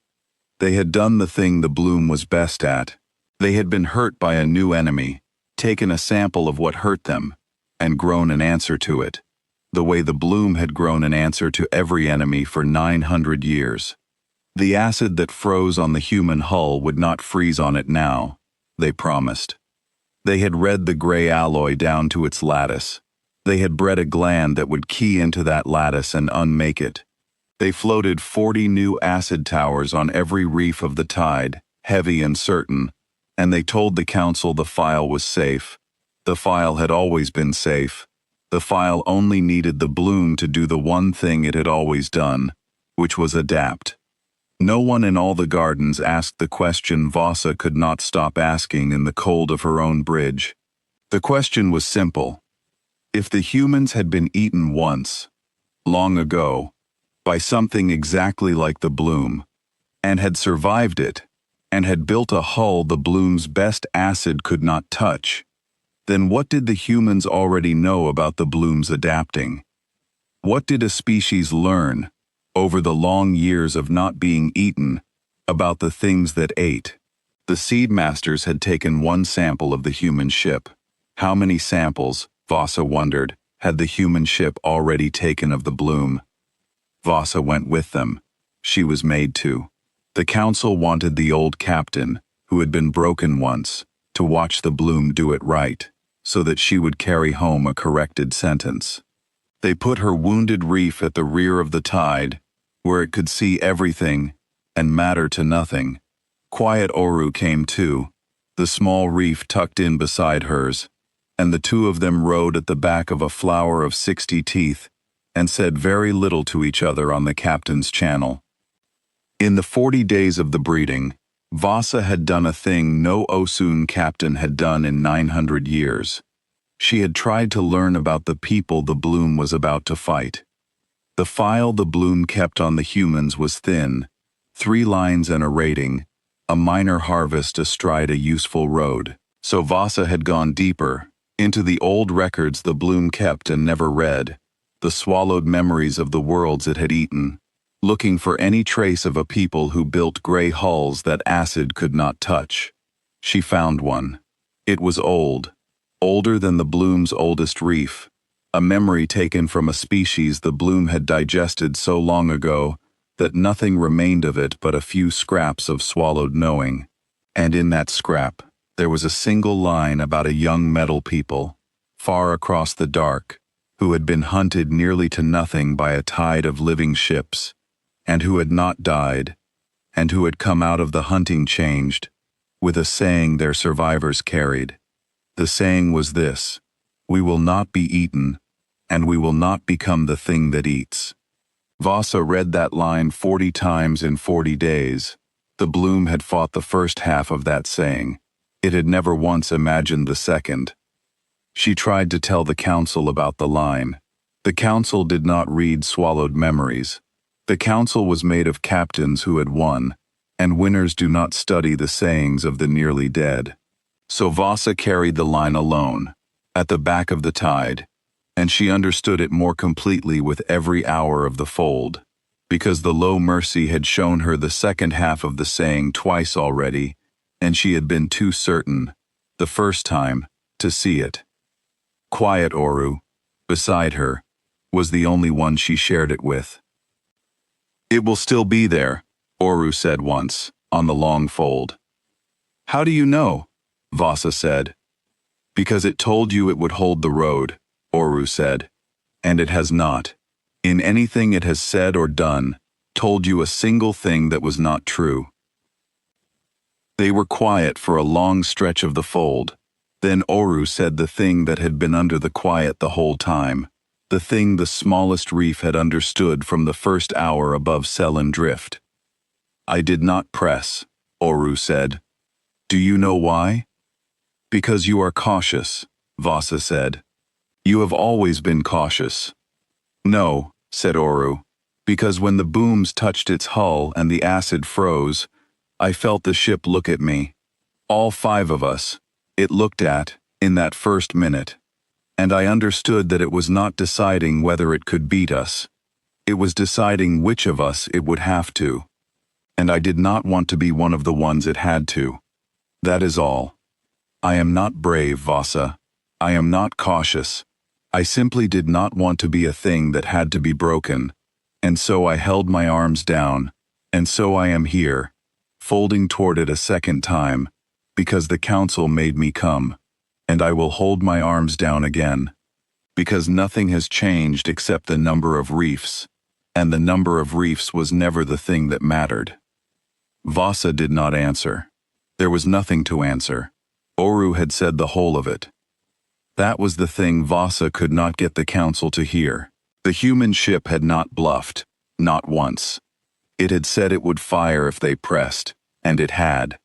They had done the thing the Bloom was best at. They had been hurt by a new enemy, taken a sample of what hurt them, and grown an answer to it, the way the Bloom had grown an answer to every enemy for 900 years. The acid that froze on the human hull would not freeze on it now, they promised. They had read the gray alloy down to its lattice. They had bred a gland that would key into that lattice and unmake it. They floated 40 new acid towers on every reef of the tide, heavy and certain, and they told the council the file was safe. The file had always been safe. The file only needed the Bloom to do the one thing it had always done, which was adapt. No one in all the gardens asked the question Vasa could not stop asking in the cold of her own bridge. The question was simple. If the humans had been eaten once, long ago, by something exactly like the Bloom, and had survived it, and had built a hull the Bloom's best acid could not touch, then what did the humans already know about the Bloom's adapting? What did a species learn, over the long years of not being eaten, about the things that ate? The Seedmasters had taken one sample of the human ship. How many samples, Vasa wondered, had the human ship already taken of the Bloom? Vasa went with them. She was made to. The council wanted the old captain, who had been broken once, to watch the Bloom do it right, so that she would carry home a corrected sentence. They put her wounded reef at the rear of the tide, where it could see everything and matter to nothing. Quiet Oru came too, the small reef tucked in beside hers, and the two of them rode at the back of a flower of 60 teeth and said very little to each other on the captain's channel. In the 40 days of the breeding, Vasa had done a thing no Osun captain had done in 900 years. She had tried to learn about the people the Bloom was about to fight. The file the Bloom kept on the humans was thin, 3 lines and a rating, a minor harvest astride a useful road. So Vasa had gone deeper, into the old records the Bloom kept and never read, the swallowed memories of the worlds it had eaten, looking for any trace of a people who built gray hulls that acid could not touch. She found one. It was old, older than the Bloom's oldest reef, a memory taken from a species the Bloom had digested so long ago that nothing remained of it but a few scraps of swallowed knowing. And in that scrap, there was a single line about a young metal people, far across the dark, who had been hunted nearly to nothing by a tide of living ships, and who had not died, and who had come out of the hunting changed, with a saying their survivors carried. The saying was this: "We will not be eaten, and we will not become the thing that eats." Vasa read that line 40 times in 40 days. The Bloom had fought the first half of that saying. It had never once imagined the second. She tried to tell the council about the line. The council did not read swallowed memories. The council was made of captains who had won, and winners do not study the sayings of the nearly dead. So Vasa carried the line alone, at the back of the tide, and she understood it more completely with every hour of the fold, because the low mercy had shown her the second half of the saying twice already, and she had been too certain, the first time, to see it. Quiet Oru, beside her, was the only one she shared it with. "It will still be there," Oru said once, on the long fold. "How do you know?" Vasa said. "Because it told you it would hold the road," Oru said, "and it has not, in anything it has said or done, told you a single thing that was not true." They were quiet for a long stretch of the fold. Then Oru said the thing that had been under the quiet the whole time, the thing the smallest reef had understood from the first hour above Selen Drift. "I did not press," Oru said. "Do you know why?" "Because you are cautious," Vasa said. You have always been cautious. No, said Oru, because when the booms touched its hull and the acid froze, I felt the ship look at me. All 5 of us, it looked at, in that first minute. And I understood that it was not deciding whether it could beat us. It was deciding which of us it would have to. And I did not want to be one of the ones it had to. That is all. I am not brave, Vasa. I am not cautious. I simply did not want to be a thing that had to be broken. And so I held my arms down, and so I am here, folding toward it a second time, because the council made me come, and I will hold my arms down again, because nothing has changed except the number of reefs, and the number of reefs was never the thing that mattered. Vasa did not answer. There was nothing to answer. Oru had said the whole of it. That was the thing Vasa could not get the council to hear. The human ship had not bluffed, not once. It had said it would fire if they pressed, and it had.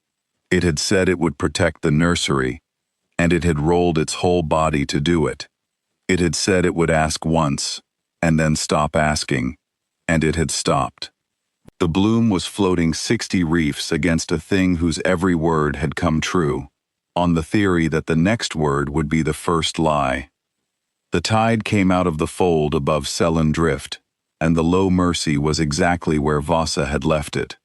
It had said it would protect the nursery, and it had rolled its whole body to do it. It had said it would ask once, and then stop asking, and it had stopped. The bloom was floating 60 reefs against a thing whose every word had come true, on the theory that the next word would be the first lie. The tide came out of the fold above Selen Drift, and the low Mercy was exactly where Vasa had left it.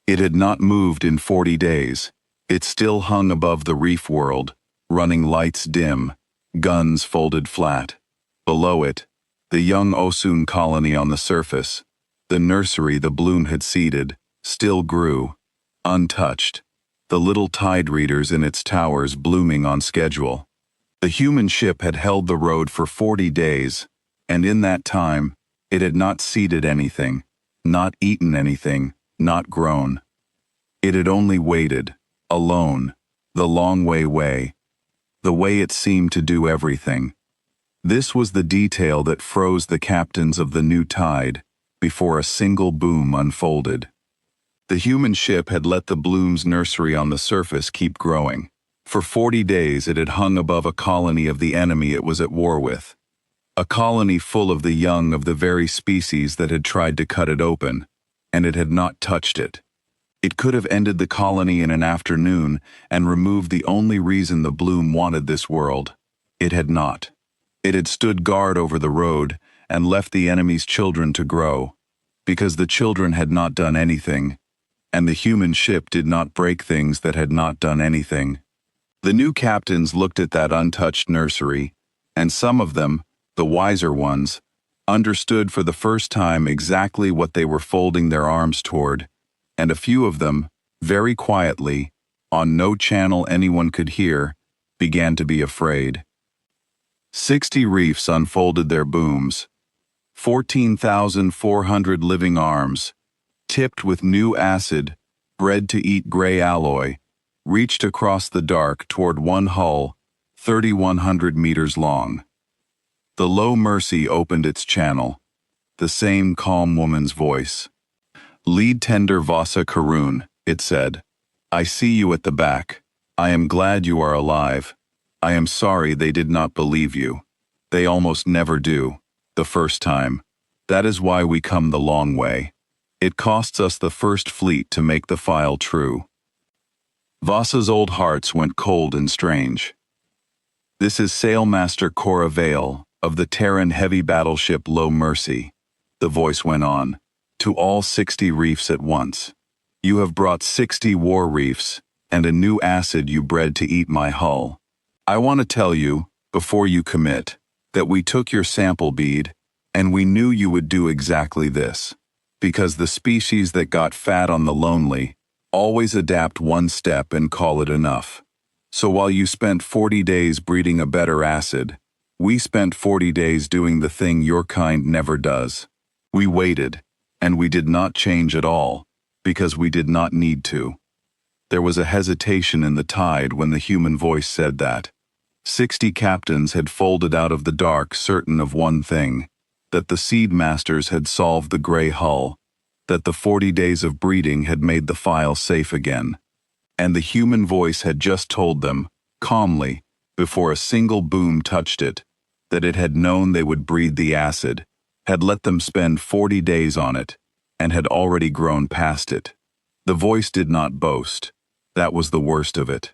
It had not moved in 40 days. It still hung above the reef world, running lights dim, guns folded flat. Below it, the young Osun colony on the surface, the nursery the bloom had seeded, still grew, untouched, the little tide readers in its towers blooming on schedule. The human ship had held the road for 40 days, and in that time, it had not seeded anything, not eaten anything, not grown. It had only waited, alone, the long way, the way it seemed to do everything. This was the detail that froze the captains of the new tide before a single boom unfolded. The human ship had let the bloom's nursery on the surface keep growing. For 40 days it had hung above a colony of the enemy it was at war with. A colony full of the young of the very species that had tried to cut it open, and it had not touched it. It could have ended the colony in an afternoon and removed the only reason the bloom wanted this world. It had not. It had stood guard over the road and left the enemy's children to grow, because the children had not done anything, and the human ship did not break things that had not done anything. The new captains looked at that untouched nursery, and some of them, the wiser ones, understood for the first time exactly what they were folding their arms toward, and a few of them, very quietly, on no channel anyone could hear, began to be afraid. 60 reefs unfolded their booms, 14,400 living arms, tipped with new acid, bred to eat gray alloy, reached across the dark toward one hull, 3,100 meters long. The low Mercy opened its channel, the same calm woman's voice. Lead Tender Vasa Karun, it said. I see you at the back. I am glad you are alive. I am sorry they did not believe you. They almost never do, the first time. That is why we come the long way. It costs us the first fleet to make the file true. Vasa's old hearts went cold and strange. This is Sailmaster Cora Vale, of the Terran heavy battleship Low Mercy, the voice went on, to all 60 reefs at once. You have brought 60 war reefs, and a new acid you bred to eat my hull. I want to tell you, before you commit, that we took your sample bead, and we knew you would do exactly this. Because the species that got fat on the lonely always adapt one step and call it enough. So while you spent 40 days breeding a better acid, we spent 40 days doing the thing your kind never does. We waited, and we did not change at all, because we did not need to. There was a hesitation in the tide when the human voice said that. 60 captains had folded out of the dark certain of one thing, that the seed masters had solved the gray hull, that the 40 days of breeding had made the file safe again. And the human voice had just told them, calmly, before a single boom touched it, that it had known they would breathe the acid, had let them spend 40 days on it, and had already grown past it. The voice did not boast. That was the worst of it.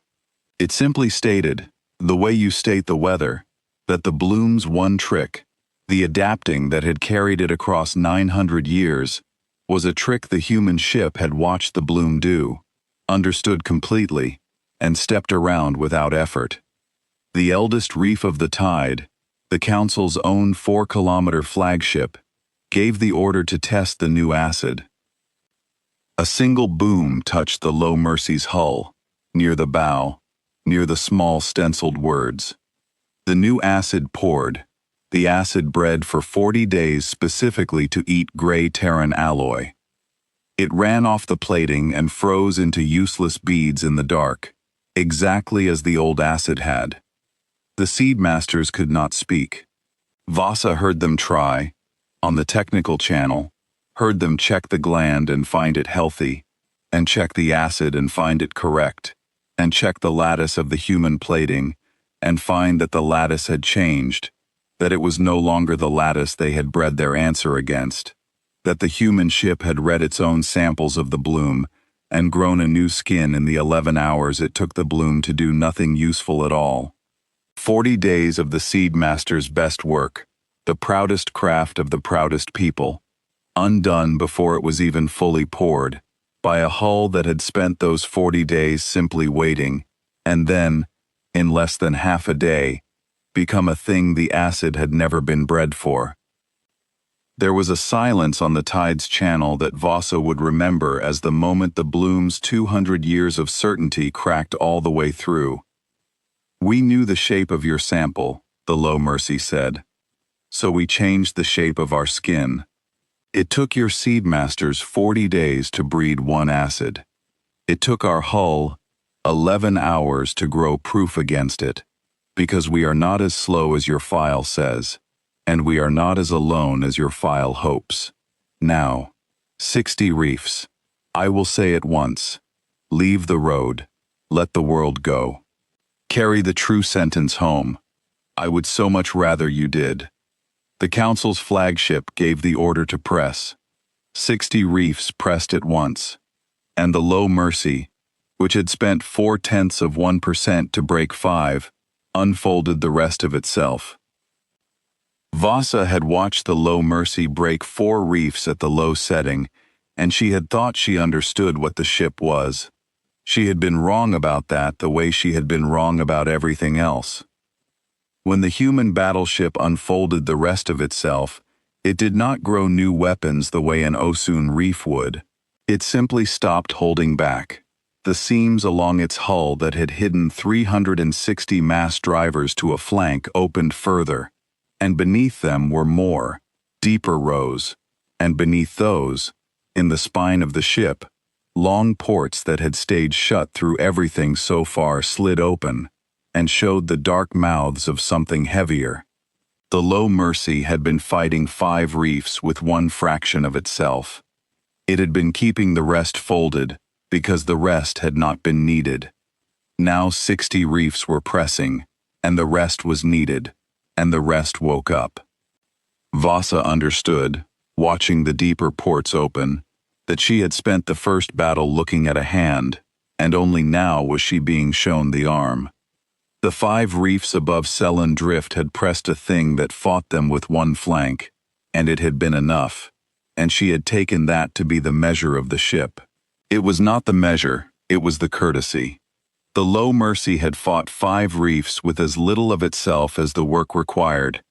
It simply stated, the way you state the weather, that the bloom's one trick, the adapting that had carried it across 900 years, was a trick the human ship had watched the bloom do, understood completely, and stepped around without effort. The eldest reef of the tide, the Council's own 4-kilometer flagship, gave the order to test the new acid. A single boom touched the Low Mercy's hull, near the bow, near the small stenciled words. The new acid poured, the acid bred for 40 days specifically to eat gray Terran alloy. It ran off the plating and froze into useless beads in the dark, exactly as the old acid had. The Seedmasters could not speak. Vasa heard them try, on the technical channel, heard them check the gland and find it healthy, and check the acid and find it correct, and check the lattice of the human plating, and find that the lattice had changed, that it was no longer the lattice they had bred their answer against, that the human ship had read its own samples of the bloom, and grown a new skin in the 11 hours it took the bloom to do nothing useful at all. 40 days of the Seedmaster's best work, the proudest craft of the proudest people, undone before it was even fully poured, by a hull that had spent those 40 days simply waiting, and then, in less than half a day, become a thing the acid had never been bred for. There was a silence on the tide's channel that Vasa would remember as the moment the bloom's 200 years of certainty cracked all the way through. We knew the shape of your sample, the Low Mercy said, so we changed the shape of our skin. It took your Seedmasters 40 days to breed one acid. It took our hull 11 hours to grow proof against it, because we are not as slow as your file says, and we are not as alone as your file hopes. Now, 60 reefs. I will say it once. Leave the road. Let the world go. Carry the true sentence home. I would so much rather you did. The Council's flagship gave the order to press. 60 reefs pressed at once. And the Low Mercy, which had spent 0.4% to break 5, unfolded the rest of itself. Vasa had watched the Low Mercy break 4 reefs at the low setting, and she had thought she understood what the ship was. She had been wrong about that the way she had been wrong about everything else. When the human battleship unfolded the rest of itself, it did not grow new weapons the way an Osun reef would. It simply stopped holding back. The seams along its hull that had hidden 360 mass drivers to a flank opened further, and beneath them were more, deeper rows, and beneath those, in the spine of the ship, long ports that had stayed shut through everything so far slid open, and showed the dark mouths of something heavier. The Low Mercy had been fighting 5 reefs with 1 fraction of itself. It had been keeping the rest folded, because the rest had not been needed. Now 60 reefs were pressing, and the rest was needed, and the rest woke up. Vasa understood, watching the deeper ports open, that she had spent the first battle looking at a hand, and only now was she being shown the arm. The 5 reefs above Selen Drift had pressed a thing that fought them with 1 flank, and it had been enough, and she had taken that to be the measure of the ship. It was not the measure, it was the courtesy. The Low Mercy had fought 5 reefs with as little of itself as the work required,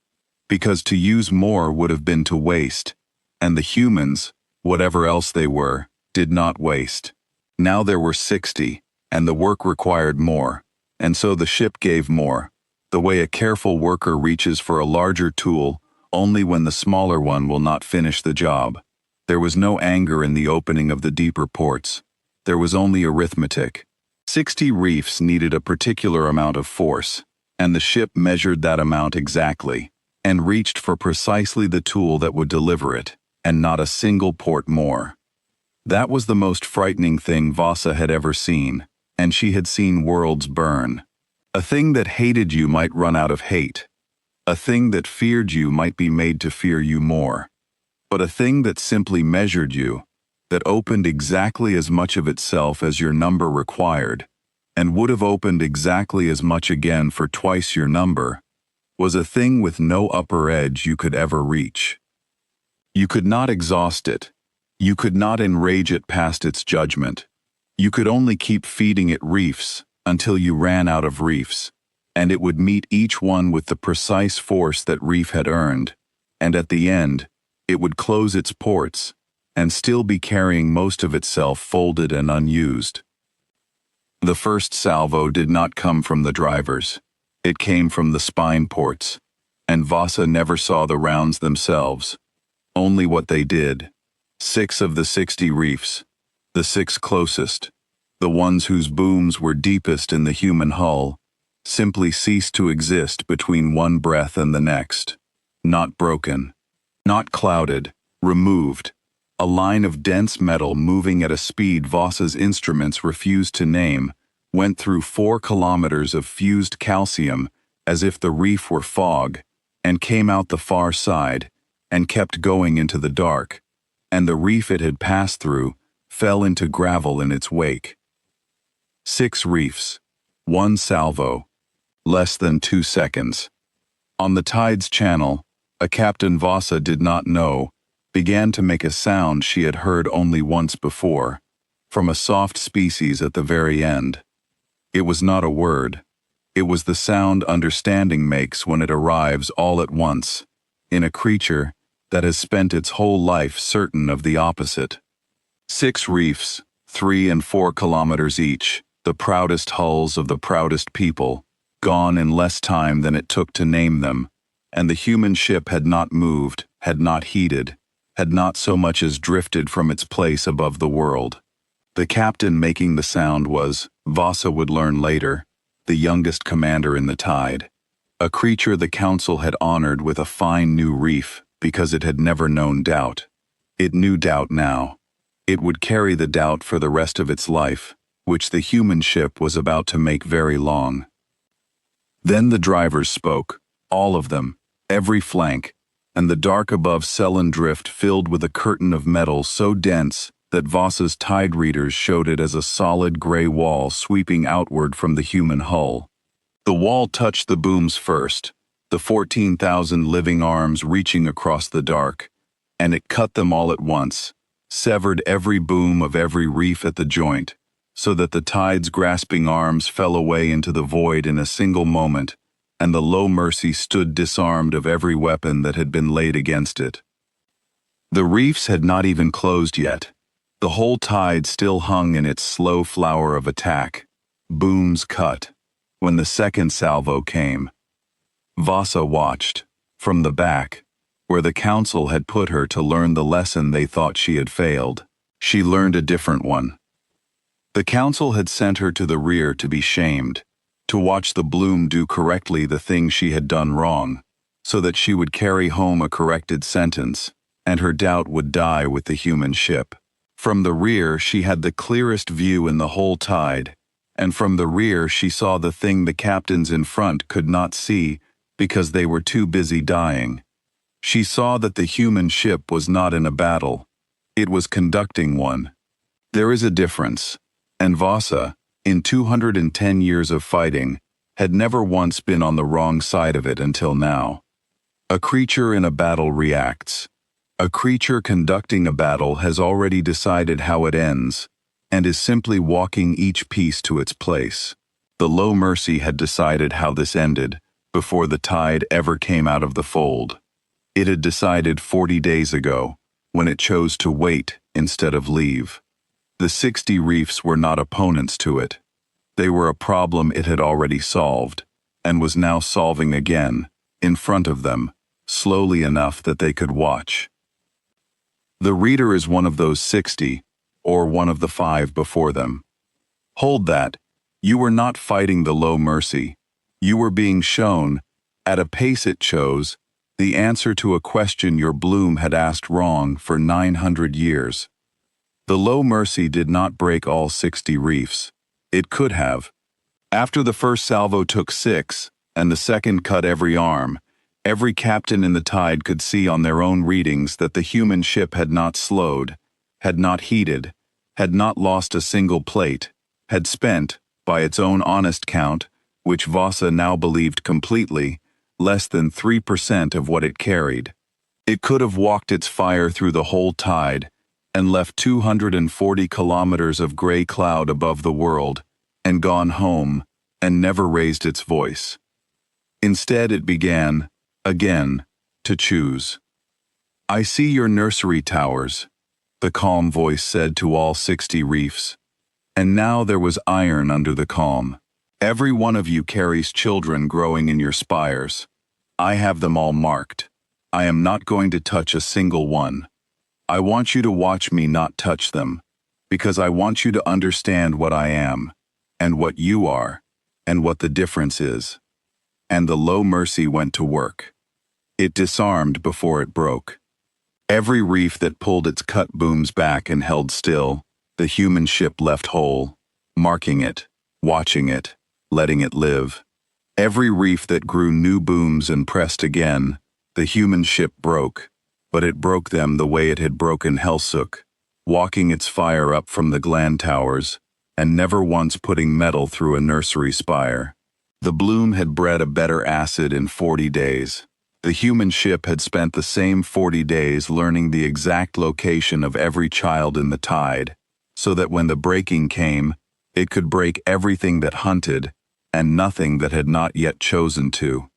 because to use more would have been to waste, and the humans, whatever else they were, did not waste. Now there were 60, and the work required more, and so the ship gave more, the way a careful worker reaches for a larger tool only when the smaller one will not finish the job. There was no anger in the opening of the deeper ports. There was only arithmetic. 60 reefs needed a particular amount of force, and the ship measured that amount exactly, and reached for precisely the tool that would deliver it, and not a single port more. That was the most frightening thing Vasa had ever seen, and she had seen worlds burn. A thing that hated you might run out of hate. A thing that feared you might be made to fear you more. But a thing that simply measured you, that opened exactly as much of itself as your number required, and would have opened exactly as much again for twice your number, was a thing with no upper edge you could ever reach. You could not exhaust it. You could not enrage it past its judgment. You could only keep feeding it reefs until you ran out of reefs, and it would meet each one with the precise force that reef had earned, and at the end, it would close its ports and still be carrying most of itself folded and unused. The first salvo did not come from the drivers. It came from the spine ports, and Vasa never saw the rounds themselves, only what they did. 6 of the 60 reefs, the 6 closest, the ones whose booms were deepest in the human hull, simply ceased to exist between one breath and the next. Not broken, not clouded, removed, a line of dense metal moving at a speed Vasa's instruments refused to name, went through 4 kilometers of fused calcium as if the reef were fog, and came out the far side, and kept going into the dark, and the reef it had passed through fell into gravel in its wake. 6 reefs, 1 salvo, less than 2 seconds. On the tide's channel, a captain Vasa did not know, began to make a sound she had heard only once before, from a soft species at the very end. It was not a word. It was the sound understanding makes when it arrives all at once, in a creature that has spent its whole life certain of the opposite. 6 reefs, 3 and 4 kilometers each, the proudest hulls of the proudest people, gone in less time than it took to name them, and the human ship had not moved, had not heated, had not so much as drifted from its place above the world. The captain making the sound was, Vasa would learn later, the youngest commander in the tide, a creature the council had honored with a fine new reef because it had never known doubt. It knew doubt now. It would carry the doubt for the rest of its life, which the human ship was about to make very long. Then the drivers spoke, all of them, every flank, and the dark above Selen drift filled with a curtain of metal so dense that Vasa's tide readers showed it as a solid gray wall sweeping outward from the human hull. The wall touched the booms first, the 14,000 living arms reaching across the dark, and it cut them all at once, severed every boom of every reef at the joint, so that the tide's grasping arms fell away into the void in a single moment, and the low mercy stood disarmed of every weapon that had been laid against it. The reefs had not even closed yet. The whole tide still hung in its slow flower of attack. Booms cut. When the second salvo came, Vasa watched, from the back, where the council had put her to learn the lesson they thought she had failed. She learned a different one. The council had sent her to the rear to be shamed, to watch the bloom do correctly the thing she had done wrong, so that she would carry home a corrected sentence, and her doubt would die with the human ship. From the rear she had the clearest view in the whole tide, and from the rear she saw the thing the captains in front could not see because they were too busy dying. She saw that the human ship was not in a battle. It was conducting one. There is a difference, and Vasa, in 210 years of fighting, had never once been on the wrong side of it until now. A creature in a battle reacts. A creature conducting a battle has already decided how it ends, and is simply walking each piece to its place. The low mercy had decided how this ended, before the tide ever came out of the fold. It had decided 40 days ago, when it chose to wait instead of leave. The 60 reefs were not opponents to it. They were a problem it had already solved, and was now solving again, in front of them, slowly enough that they could watch. The reader is one of those 60, or one of the 5 before them. Hold that. You were not fighting the low mercy. You were being shown, at a pace it chose, the answer to a question your bloom had asked wrong for 900 years. The low mercy did not break all 60 reefs. It could have. After the first salvo took 6, and the second cut every arm, Every captain in the tide could see on their own readings that the human ship had not slowed, had not heated, had not lost a single plate, had spent, by its own honest count, which Vasa now believed completely, less than 3% of what it carried. It could have walked its fire through the whole tide and left 240 kilometers of gray cloud above the world and gone home and never raised its voice. Instead it began, again, to choose. "I see your nursery towers," the calm voice said to all 60 reefs. And now there was iron under the calm. "Every one of you carries children growing in your spires. I have them all marked. I am not going to touch a single one. I want you to watch me not touch them, because I want you to understand what I am, and what you are, and what the difference is." And the low mercy went to work. It disarmed before it broke. Every reef that pulled its cut booms back and held still, the human ship left whole, marking it, watching it, letting it live. Every reef that grew new booms and pressed again, the human ship broke, but it broke them the way it had broken Helsuk, walking its fire up from the gland towers, and never once putting metal through a nursery spire. The bloom had bred a better acid in 40 days. The human ship had spent the same 40 days learning the exact location of every child in the tide, so that when the breaking came, it could break everything that hunted, and nothing that had not yet chosen to.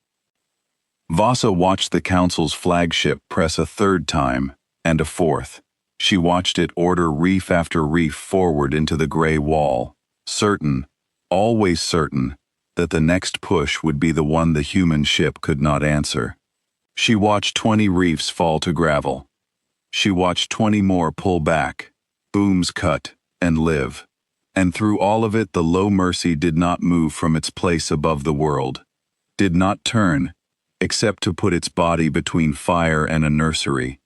Vasa watched the Council's flagship press a third time, and a fourth. She watched it order reef after reef forward into the gray wall, certain, always certain, that the next push would be the one the human ship could not answer. She watched 20 reefs fall to gravel. She watched 20 more pull back, booms cut, and live. And through all of it the low mercy did not move from its place above the world, did not turn, except to put its body between fire and a nursery,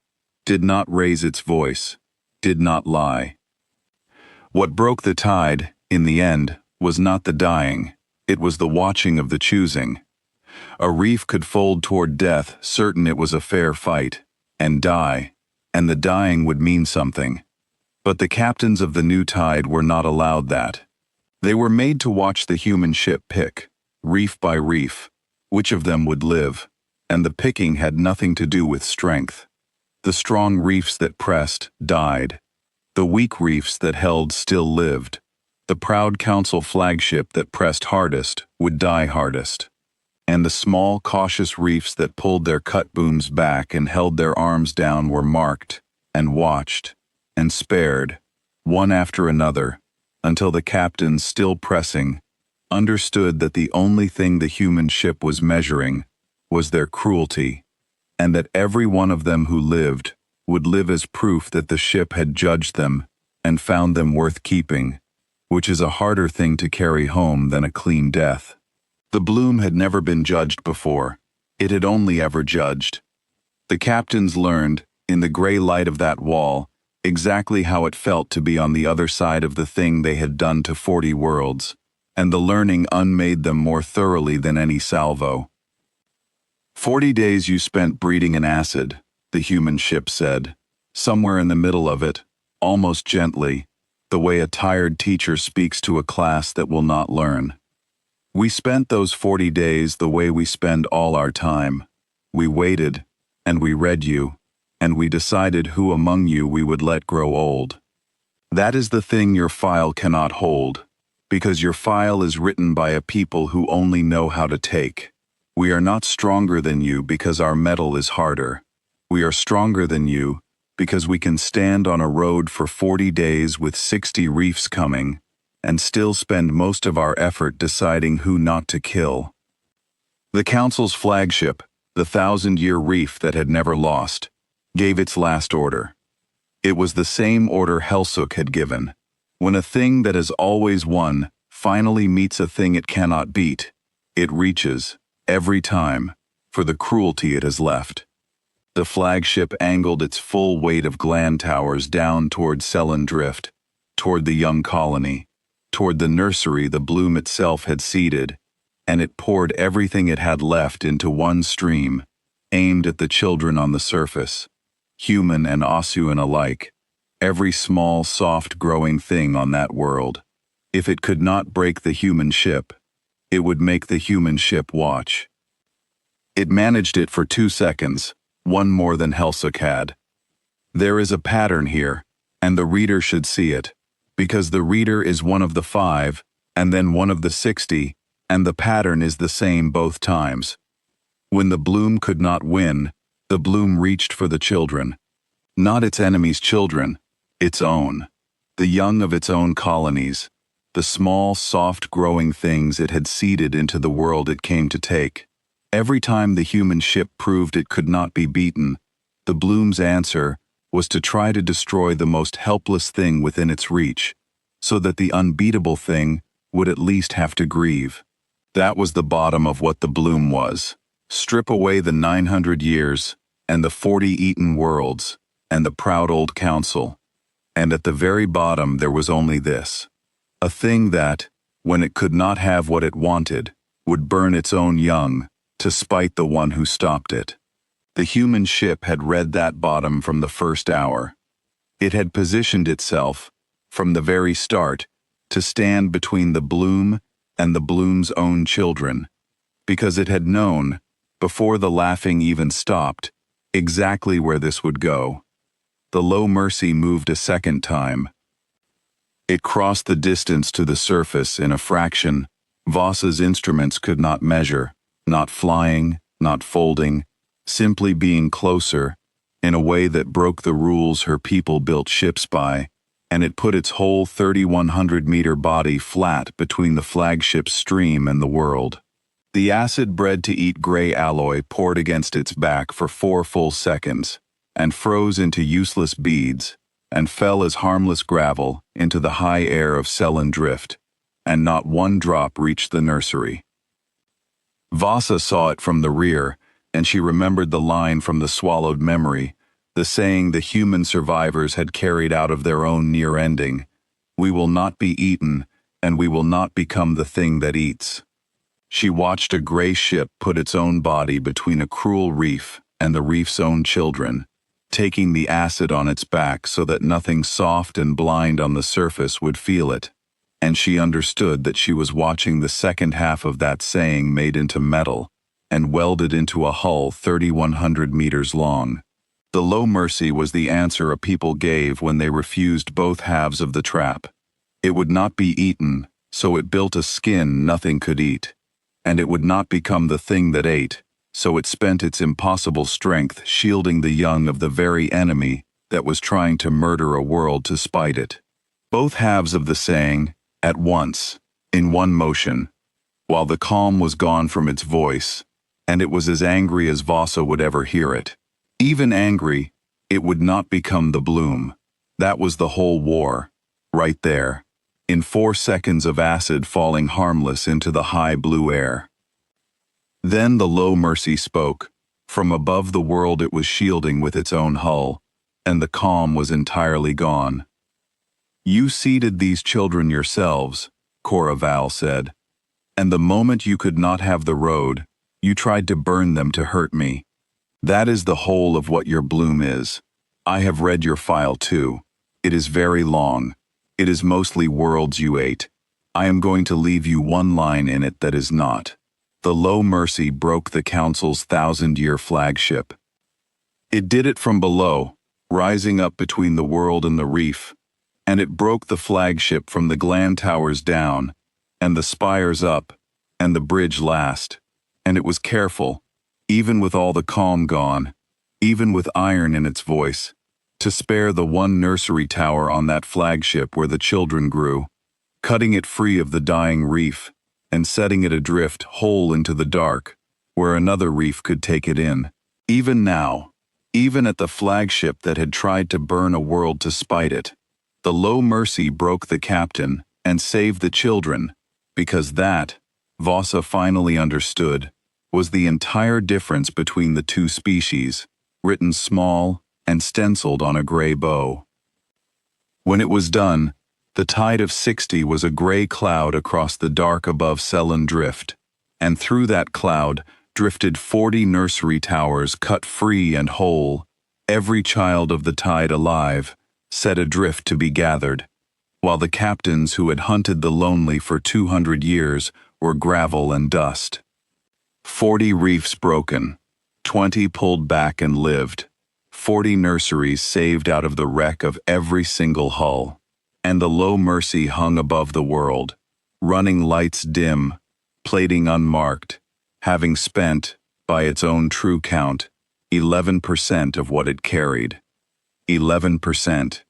did not raise its voice, did not lie. What broke the tide, in the end, was not the dying, it was the watching of the choosing. A reef could fold toward death, certain it was a fair fight, and die, and the dying would mean something. But the captains of the new tide were not allowed that. They were made to watch the human ship pick, reef by reef, which of them would live, and the picking had nothing to do with strength. The strong reefs that pressed died. The weak reefs that held still lived. The proud council flagship that pressed hardest would die hardest. And the small, cautious reefs that pulled their cut booms back and held their arms down were marked, and watched, and spared, one after another, until the captains, still pressing, understood that the only thing the human ship was measuring was their cruelty, and that every one of them who lived would live as proof that the ship had judged them and found them worth keeping, which is a harder thing to carry home than a clean death. The bloom had never been judged before. It had only ever judged. The captains learned, in the gray light of that wall, exactly how it felt to be on the other side of the thing they had done to 40 worlds, and the learning unmade them more thoroughly than any salvo. 40 days you spent breeding an acid, the human ship said, somewhere in the middle of it, almost gently, the way a tired teacher speaks to a class that will not learn. We spent those 40 days the way we spend all our time. We waited, and we read you, and we decided who among you we would let grow old. That is the thing your file cannot hold, because your file is written by a people who only know how to take. We are not stronger than you because our metal is harder. We are stronger than you because we can stand on a road for 40 days with 60 reefs coming, and still spend most of our effort deciding who not to kill. The Council's flagship, the 1,000-year reef that had never lost, gave its last order. It was the same order Helsuk had given. When a thing that has always won finally meets a thing it cannot beat, it reaches, every time, for the cruelty it has left. The flagship angled its full weight of gland towers down toward Selen Drift, toward the young colony, toward the nursery the bloom itself had seeded, and it poured everything it had left into one stream, aimed at the children on the surface, human and Osuan alike, every small, soft-growing thing on that world. If it could not break the human ship, it would make the human ship watch. It managed it for 2 seconds, one more than Helsuk had. There is a pattern here, and the reader should see it, because the reader is one of the 5, and then one of the 60, and the pattern is the same both times. When the bloom could not win, the bloom reached for the children. Not its enemies' children, its own. The young of its own colonies. The small, soft-growing things it had seeded into the world it came to take. Every time the human ship proved it could not be beaten, the bloom's answer was to try to destroy the most helpless thing within its reach, so that the unbeatable thing would at least have to grieve. That was the bottom of what the bloom was. Strip away the 900 years, and the 40 eaten worlds, and the proud old council, and at the very bottom there was only this. A thing that, when it could not have what it wanted, would burn its own young, to spite the one who stopped it. The human ship had read that bottom from the first hour. It had positioned itself, from the very start, to stand between the bloom and the bloom's own children, because it had known, before the laughing even stopped, exactly where this would go. The Low Mercy moved a second time. It crossed the distance to the surface in a fraction Voss's instruments could not measure, not flying, not folding, simply being closer, in a way that broke the rules her people built ships by, and it put its whole 3,100-meter body flat between the flagship's stream and the world. The acid bred-to-eat gray alloy poured against its back for 4 full seconds, and froze into useless beads, and fell as harmless gravel into the high air of Selen drift, and not one drop reached the nursery. Vossa saw it from the rear, and she remembered the line from the swallowed memory, the saying the human survivors had carried out of their own near ending: "We will not be eaten, and we will not become the thing that eats." She watched a gray ship put its own body between a cruel reef and the reef's own children, taking the acid on its back so that nothing soft and blind on the surface would feel it, and she understood that she was watching the second half of that saying made into metal and welded into a hull 3,100 meters long. The Low Mercy was the answer a people gave when they refused both halves of the trap. It would not be eaten, so it built a skin nothing could eat, and it would not become the thing that ate, so it spent its impossible strength shielding the young of the very enemy that was trying to murder a world to spite it. Both halves of the saying, at once, in one motion, while the calm was gone from its voice, and it was as angry as Vossa would ever hear it. Even angry, it would not become the bloom. That was the whole war, right there, in 4 seconds of acid falling harmless into the high blue air. Then the Low Mercy spoke, from above the world it was shielding with its own hull, and the calm was entirely gone. "You seeded these children yourselves," Cora Val said, "and the moment you could not have the road, you tried to burn them to hurt me. That is the whole of what your bloom is. I have read your file too. It is very long. It is mostly worlds you ate. I am going to leave you one line in it that is not." The Low Mercy broke the Council's 1,000-year flagship. It did it from below, rising up between the world and the reef, and it broke the flagship from the gland towers down, and the spires up, and the bridge last, and it was careful, even with all the calm gone, even with iron in its voice, to spare the one nursery tower on that flagship where the children grew, cutting it free of the dying reef, and setting it adrift whole into the dark, where another reef could take it in. Even now, even at the flagship that had tried to burn a world to spite it, the Low Mercy broke the captain and saved the children, because that, Vossa finally understood, was the entire difference between the two species, written small and stenciled on a gray bow. When it was done, the tide of 60 was a gray cloud across the dark above Selen drift, and through that cloud drifted 40 nursery towers cut free and whole, every child of the tide alive, set adrift to be gathered, while the captains who had hunted the lonely for 200 years were gravel and dust. 40 reefs broken, 20 pulled back and lived, 40 nurseries saved out of the wreck of every single hull, and the low mercy hung above the world, running lights dim, plating unmarked, having spent, by its own true count, 11% of what it carried. 11%.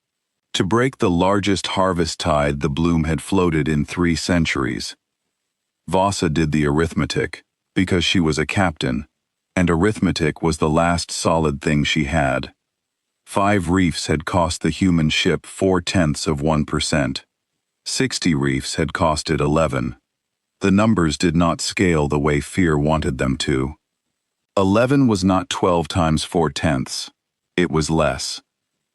To break the largest harvest tide the bloom had floated in 3 centuries. Vasa did the arithmetic, because she was a captain, and arithmetic was the last solid thing she had. 5 reefs had cost the human ship 0.4%. 60 reefs had cost it 11. The numbers did not scale the way fear wanted them to. 11 was not 12 times 0.4. It was less.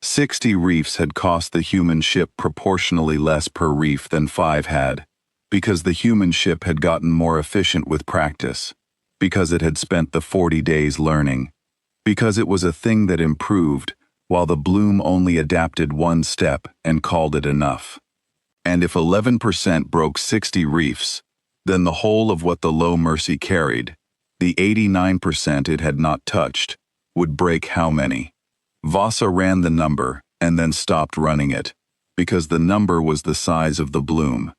60 reefs had cost the human ship proportionally less per reef than 5 had, because the human ship had gotten more efficient with practice, because it had spent the 40 days learning, because it was a thing that improved, while the bloom only adapted 1 step and called it enough. And if 11% broke 60 reefs, then the whole of what the low mercy carried, the 89% it had not touched, would break how many? Vasa ran the number and then stopped running it, because the number was the size of the bloom.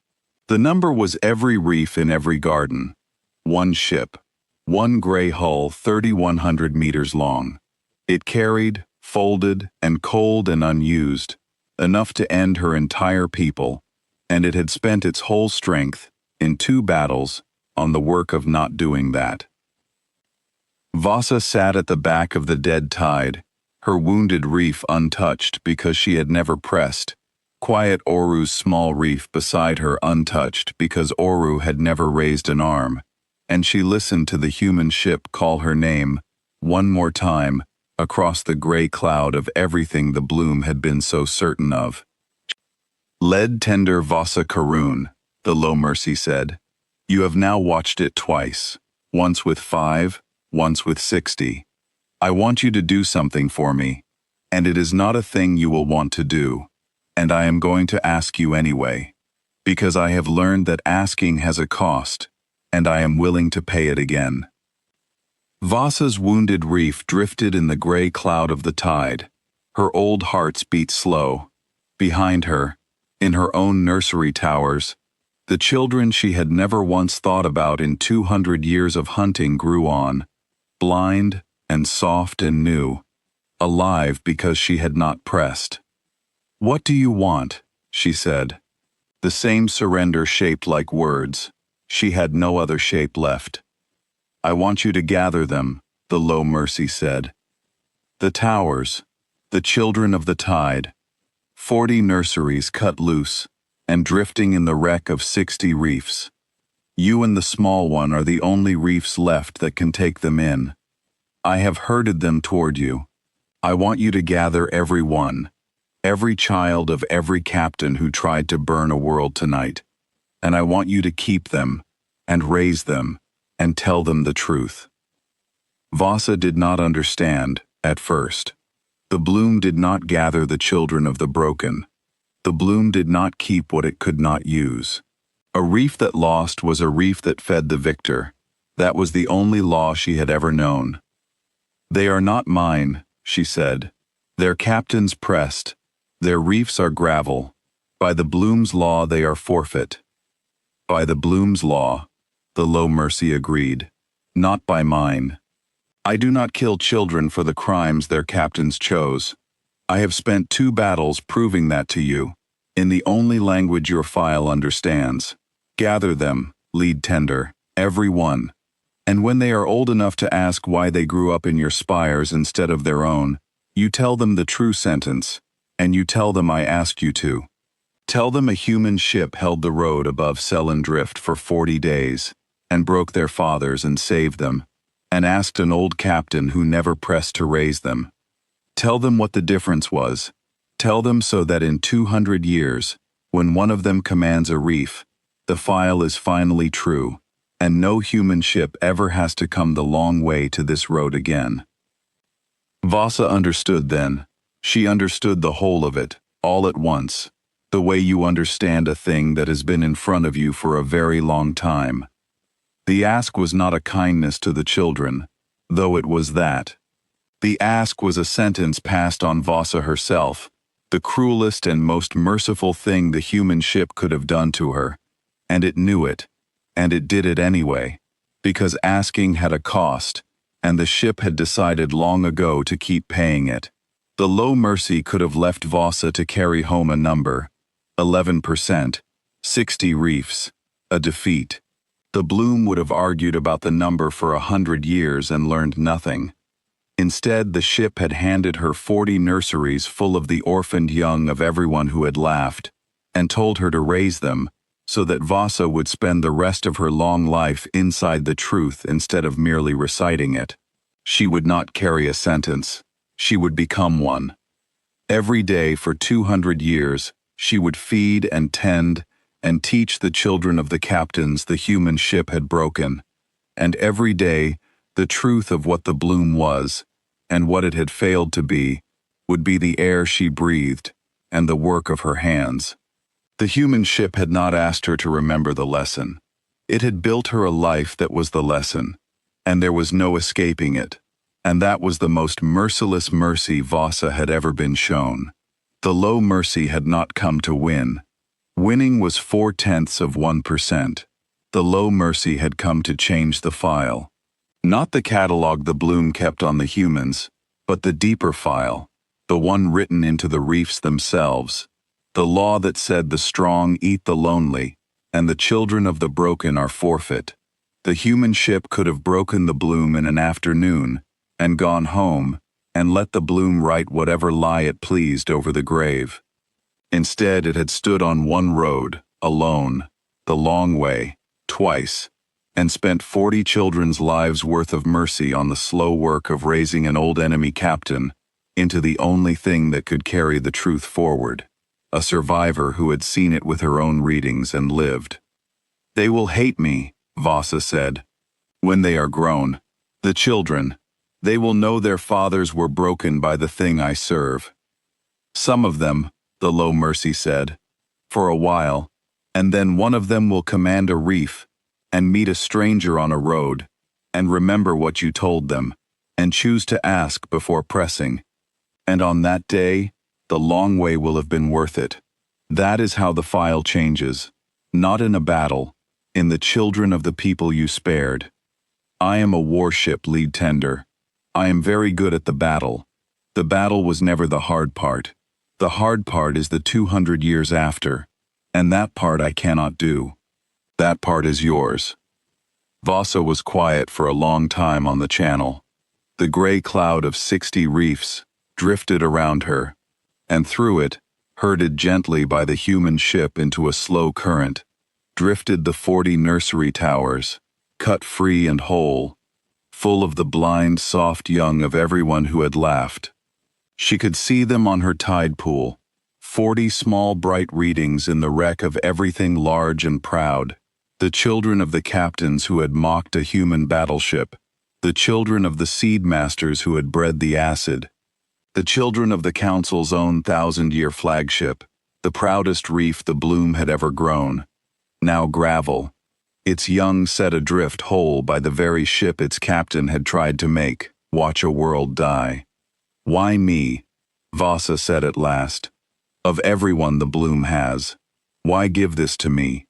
The number was every reef in every garden. 1 ship. 1 gray hull 3,100 meters long. It carried, folded, and cold and unused, enough to end her entire people, and it had spent its whole strength, in 2 battles, on the work of not doing that. Vasa sat at the back of the dead tide, her wounded reef untouched because she had never pressed, quiet Oru's small reef beside her untouched because Oru had never raised an arm, and she listened to the human ship call her name, one more time, across the gray cloud of everything the bloom had been so certain of. Lead tender Vasa Karun, the low mercy said. You have now watched it twice, once with 5, once with 60. I want you to do something for me, and it is not a thing you will want to do, and I am going to ask you anyway, because I have learned that asking has a cost, and I am willing to pay it again. Vasa's wounded reef drifted in the gray cloud of the tide. Her old hearts beat slow. Behind her, in her own nursery towers, the children she had never once thought about in 200 years of hunting grew on, blind and soft and new, alive because she had not pressed. What do you want? She said. The same surrender shaped like words. She had no other shape left. I want you to gather them, the low mercy said. The towers, the children of the tide, 40 nurseries cut loose, and drifting in the wreck of 60 reefs. You and the small one are the only reefs left that can take them in. I have herded them toward you. I want you to gather every one, every child of every captain who tried to burn a world tonight, and I want you to keep them, and raise them, and tell them the truth. Vasa did not understand, at first. The bloom did not gather the children of the broken. The bloom did not keep what it could not use. A reef that lost was a reef that fed the victor. That was the only law she had ever known. They are not mine, she said. Their captains pressed. Their reefs are gravel. By the bloom's law they are forfeit. By the bloom's law, the low mercy agreed. Not by mine. I do not kill children for the crimes their captains chose. I have spent 2 battles proving that to you, in the only language your file understands. Gather them, lead tender, every one. And when they are old enough to ask why they grew up in your spires instead of their own, you tell them the true sentence, and you tell them I asked you to. Tell them a human ship held the road above Selen Drift for 40 days, and broke their fathers and saved them, and asked an old captain who never pressed to raise them. Tell them what the difference was. Tell them so that in 200 years, when one of them commands a reef, the file is finally true, and no human ship ever has to come the long way to this road again. Vasa understood then. She understood the whole of it, all at once, the way you understand a thing that has been in front of you for a very long time. The ask was not a kindness to the children, though it was that. The ask was a sentence passed on Vasa herself, the cruelest and most merciful thing the human ship could have done to her, and it knew it, and it did it anyway, because asking had a cost, and the ship had decided long ago to keep paying it. The low mercy could have left Vasa to carry home a number, 11%, 60 reefs, a defeat. The Bloom would have argued about the number for 100 years and learned nothing. Instead, the ship had handed her 40 nurseries full of the orphaned young of everyone who had laughed, and told her to raise them, so that Vasa would spend the rest of her long life inside the truth instead of merely reciting it. She would not carry a sentence. She would become one. Every day for 200 years, she would feed and tend and teach the children of the captains the human ship had broken, and every day, the truth of what the Bloom was, and what it had failed to be, would be the air she breathed, and the work of her hands. The human ship had not asked her to remember the lesson. It had built her a life that was the lesson, and there was no escaping it, and that was the most merciless mercy Vasa had ever been shown. The low mercy had not come to win. Winning was 0.4%. The low mercy had come to change the file. Not the catalog the Bloom kept on the humans, but the deeper file, the one written into the reefs themselves, the law that said the strong eat the lonely, and the children of the broken are forfeit. The human ship could have broken the Bloom in an afternoon, and gone home, and let the Bloom write whatever lie it pleased over the grave. Instead, it had stood on one road, alone, the long way, twice, and spent 40 children's lives' worth of mercy on the slow work of raising an old enemy captain into the only thing that could carry the truth forward, a survivor who had seen it with her own readings and lived. "They will hate me," Vasa said, "when they are grown. The children, they will know their fathers were broken by the thing I serve." "Some of them," the low mercy said, "for a while, and then one of them will command a reef, and meet a stranger on a road, and remember what you told them, and choose to ask before pressing. And on that day, the long way will have been worth it. That is how the file changes, not in a battle, in the children of the people you spared. I am a warship lead tender. I am very good at the battle. The battle was never the hard part. The hard part is the 200 years after, and that part I cannot do. That part is yours." Vasa was quiet for a long time on the channel. The gray cloud of 60 reefs drifted around her, and through it, herded gently by the human ship into a slow current, drifted the 40 nursery towers, cut free and whole, full of the blind, soft young of everyone who had laughed. She could see them on her tide pool, 40 small bright readings in the wreck of everything large and proud, the children of the captains who had mocked a human battleship, the children of the seed masters who had bred the acid, the children of the Council's own 1,000-year flagship, the proudest reef the Bloom had ever grown, now gravel, its young set adrift whole by the very ship its captain had tried to make, watch a world die. "Why me?" Vasa said at last. "Of everyone the Bloom has, why give this to me?"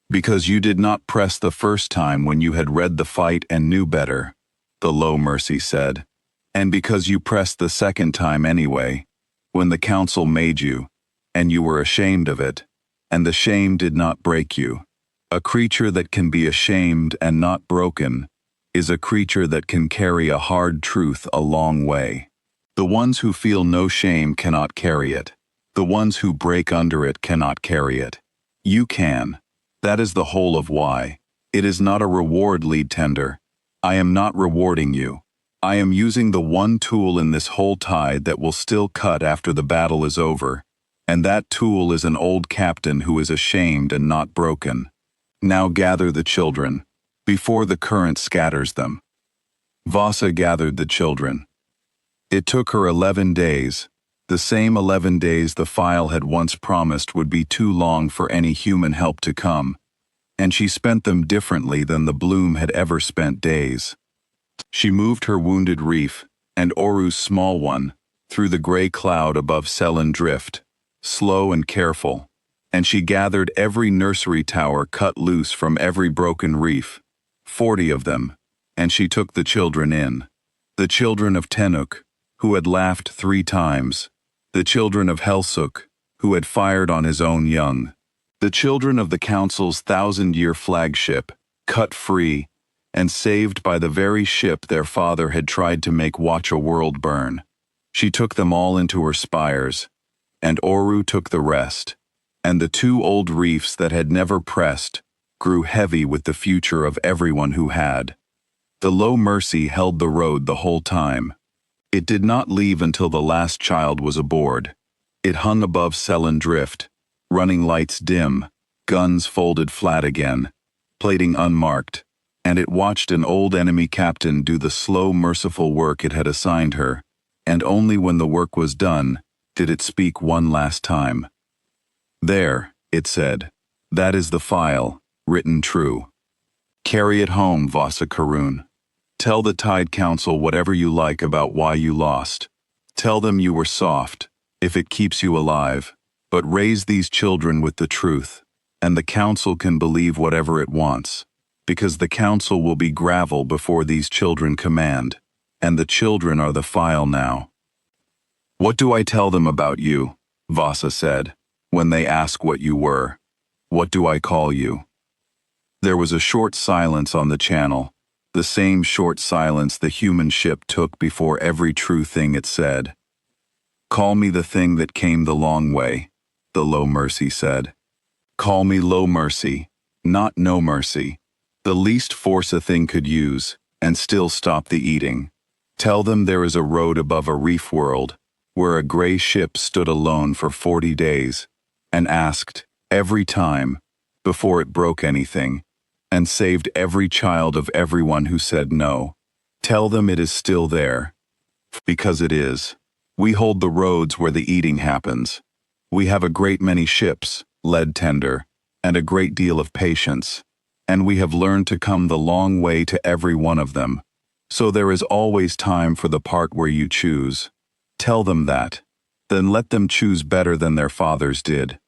"Because you did not press the first time when you had read the fight and knew better," the low mercy said. "And because you pressed the second time anyway, when the council made you, and you were ashamed of it, and the shame did not break you. A creature that can be ashamed and not broken is a creature that can carry a hard truth a long way. The ones who feel no shame cannot carry it. The ones who break under it cannot carry it. You can. That is the whole of why. It is not a reward, lead tender. I am not rewarding you. I am using the one tool in this whole tide that will still cut after the battle is over, and that tool is an old captain who is ashamed and not broken. Now gather the children, before the current scatters them. Vasa gathered the children. It took her 11 days, the same 11 days the file had once promised would be too long for any human help to come, and she spent them differently than the bloom had ever spent days. She moved her wounded reef, and Oru's small one, through the gray cloud above Selen Drift, slow and careful, and she gathered every nursery tower cut loose from every broken reef, 40 of them, and she took the children in. The children of Tenuk, who had laughed 3 times, the children of Helsuk, who had fired on his own young, the children of the Council's 1,000-year flagship, cut free, and saved by the very ship their father had tried to make watch a world burn. She took them all into her spires, and Oru took the rest, and the 2 old reefs that had never pressed grew heavy with the future of everyone who had. The Low Mercy held the road the whole time. It did not leave until the last child was aboard. It hung above Selen Drift, running lights dim, guns folded flat again, plating unmarked, and it watched an old enemy captain do the slow, merciful work it had assigned her, and only when the work was done did it speak one last time. "There," it said, "that is the file, written true. Carry it home, Vasa Karun. Tell the Tide Council whatever you like about why you lost. Tell them you were soft, if it keeps you alive, but raise these children with the truth, and the Council can believe whatever it wants, because the Council will be gravel before these children command, and the children are the file now." "What do I tell them about you?" Vasa said, "when they ask what you were. What do I call you?" There was a short silence on the channel, the same short silence the human ship took before every true thing it said. "Call me the thing that came the long way," the Low Mercy said. "Call me Low Mercy, not No Mercy, the least force a thing could use, and still stop the eating. Tell them there is a road above a reef world, where a gray ship stood alone for 40 days, and asked, every time, before it broke anything, and saved every child of everyone who said no. Tell them it is still there. Because it is. We hold the roads where the eating happens. We have a great many ships, lead tender, and a great deal of patience, and we have learned to come the long way to every one of them. So there is always time for the part where you choose. Tell them that. Then let them choose better than their fathers did."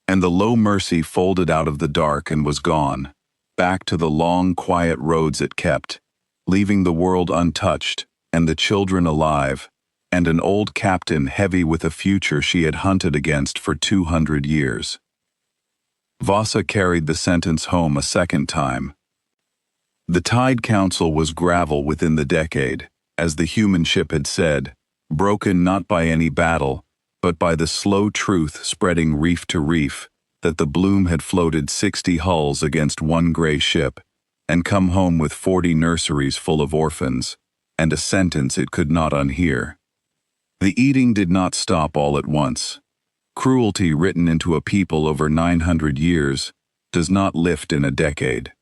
And the Low Mercy folded out of the dark and was gone, back to the long, quiet roads it kept, leaving the world untouched, and the children alive, and an old captain heavy with a future she had hunted against for 200 years. Vasa carried the sentence home a second time. The Tide Council was gravel within the decade, as the human ship had said, broken not by any battle, but by the slow truth spreading reef to reef, that the bloom had floated 60 hulls against one gray ship, and come home with 40 nurseries full of orphans, and a sentence it could not unhear. The eating did not stop all at once. Cruelty written into a people over 900 years does not lift in a decade.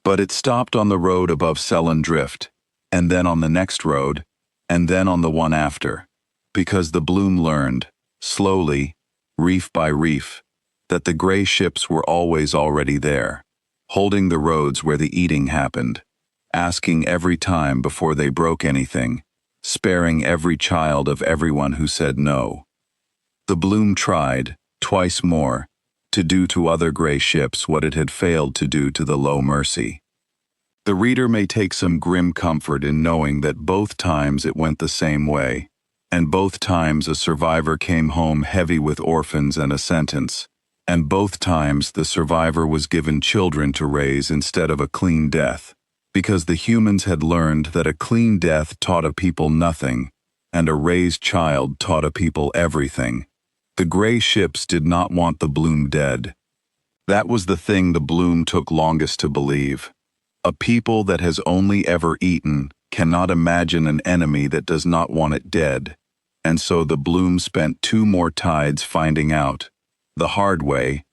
But it stopped on the road above Selen Drift, and then on the next road, and then on the one after, because the bloom learned, slowly, reef by reef, that the gray ships were always already there, holding the roads where the eating happened, asking every time before they broke anything, sparing every child of everyone who said no. The bloom tried, twice more, to do to other gray ships what it had failed to do to the Low Mercy. The reader may take some grim comfort in knowing that both times it went the same way, and both times a survivor came home heavy with orphans and a sentence, and both times the survivor was given children to raise instead of a clean death, because the humans had learned that a clean death taught a people nothing, and a raised child taught a people everything. The gray ships did not want the bloom dead. That was the thing the bloom took longest to believe. A people that has only ever eaten cannot imagine an enemy that does not want it dead, and so the bloom spent 2 more tides finding out, the hard way,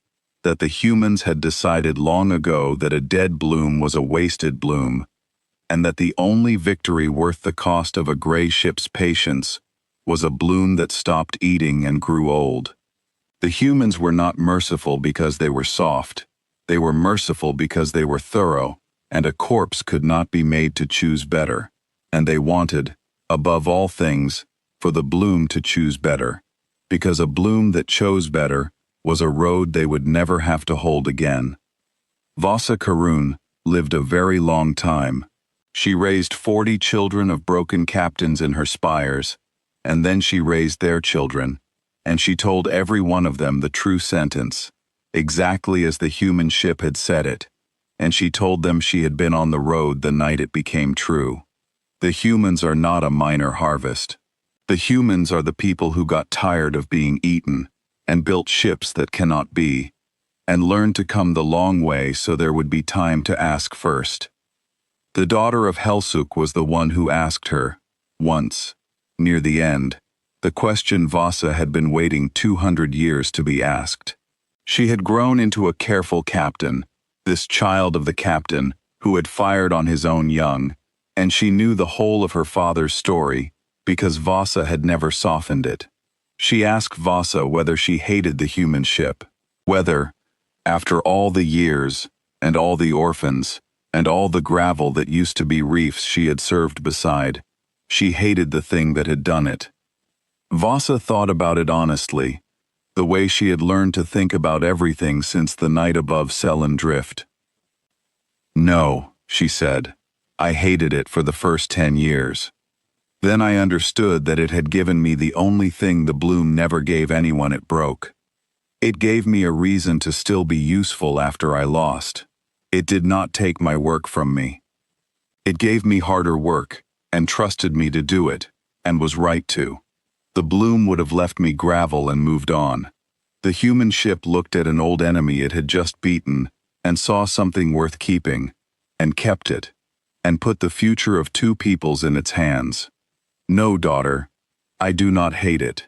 that the humans had decided long ago that a dead bloom was a wasted bloom, and that the only victory worth the cost of a gray ship's patience was a bloom that stopped eating and grew old. The humans were not merciful because they were soft. They were merciful because they were thorough, and a corpse could not be made to choose better. And they wanted, above all things, for the bloom to choose better, because a bloom that chose better was a road they would never have to hold again. Vasa Karun lived a very long time. She raised 40 children of broken captains in her spires, and then she raised their children, and she told every one of them the true sentence, exactly as the human ship had said it, and she told them she had been on the road the night it became true. The humans are not a minor harvest. The humans are the people who got tired of being eaten, and built ships that cannot be, and learned to come the long way so there would be time to ask first. The daughter of Helsuk was the one who asked her, once, near the end, the question Vasa had been waiting 200 years to be asked. She had grown into a careful captain, this child of the captain who had fired on his own young, and she knew the whole of her father's story because Vasa had never softened it. She asked Vasa whether she hated the human ship, whether, after all the years, and all the orphans, and all the gravel that used to be reefs she had served beside, she hated the thing that had done it. Vasa thought about it honestly, the way she had learned to think about everything since the night above Selen Drift. No, she said, I hated it for the first 10 years. Then I understood that it had given me the only thing the bloom never gave anyone it broke. It gave me a reason to still be useful after I lost. It did not take my work from me. It gave me harder work, and trusted me to do it, and was right to. The bloom would have left me gravel and moved on. The human ship looked at an old enemy it had just beaten, and saw something worth keeping, and kept it, and put the future of 2 peoples in its hands. No, daughter, I do not hate it.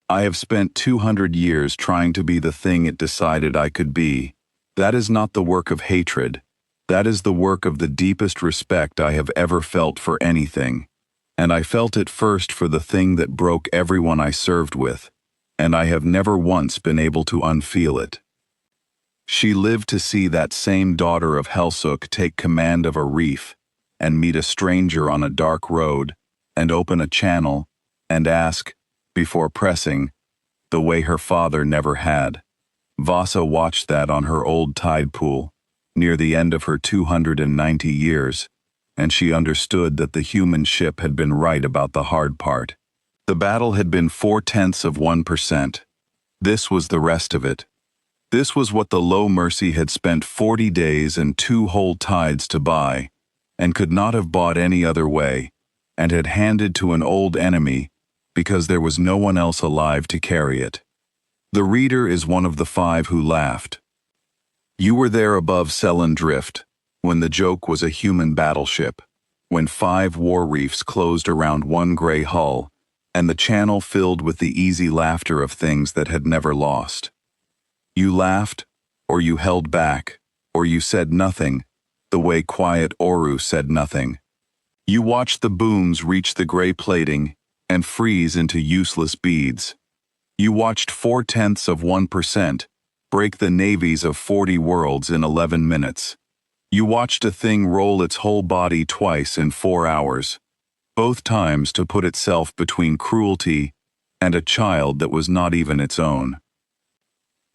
I have spent 200 years trying to be the thing it decided I could be. That is not the work of hatred. That is the work of the deepest respect I have ever felt for anything. And I felt it first for the thing that broke everyone I served with, and I have never once been able to unfeel it. She lived to see that same daughter of Helsuk take command of a reef, and meet a stranger on a dark road, and open a channel, and ask, before pressing, the way her father never had. Vasa watched that on her old tide pool, near the end of her 290 years, and she understood that the human ship had been right about the hard part. The battle had been 0.4%. This was the rest of it. This was what the Low Mercy had spent 40 days and 2 whole tides to buy, and could not have bought any other way, and had handed to an old enemy because there was no one else alive to carry it. The reader is one of the 5 who laughed. You were there above Selen Drift, when the joke was a human battleship, when 5 war reefs closed around one gray hull, and the channel filled with the easy laughter of things that had never lost. You laughed, or you held back, or you said nothing, the way quiet Oru said nothing. You watched the booms reach the gray plating and freeze into useless beads. You watched 0.4% break the navies of 40 worlds in 11 minutes. You watched a thing roll its whole body twice in 4 hours, both times to put itself between cruelty and a child that was not even its own.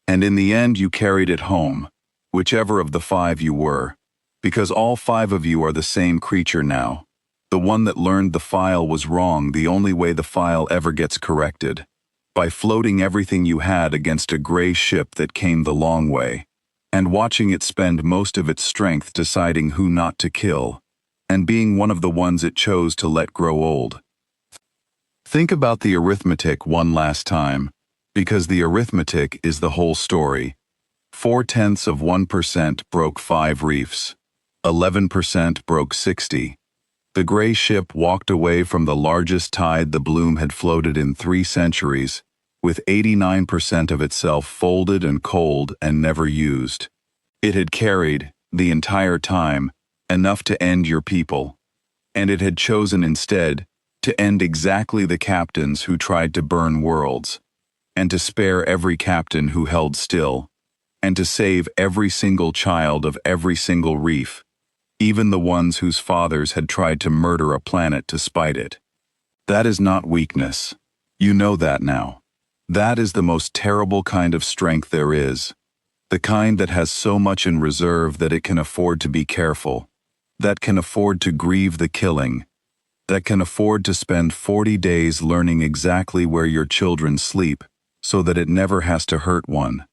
And in the end you carried it home, whichever of the 5 you were, because all 5 of you are the same creature now. The one that learned the file was wrong the only way the file ever gets corrected, by floating everything you had against a gray ship that came the long way, and watching it spend most of its strength deciding who not to kill, and being one of the ones it chose to let grow old. Think about the arithmetic one last time, because the arithmetic is the whole story. 0.4% broke 5 reefs. 11% broke 60. The gray ship walked away from the largest tide the bloom had floated in 3 centuries, with 89% of itself folded and cold and never used. It had carried, the entire time, enough to end your people, and it had chosen instead to end exactly the captains who tried to burn worlds, and to spare every captain who held still, and to save every single child of every single reef, even the ones whose fathers had tried to murder a planet to spite it. That is not weakness. You know that now. That is the most terrible kind of strength there is. The kind that has so much in reserve that it can afford to be careful, that can afford to grieve the killing, that can afford to spend 40 days learning exactly where your children sleep so that it never has to hurt one.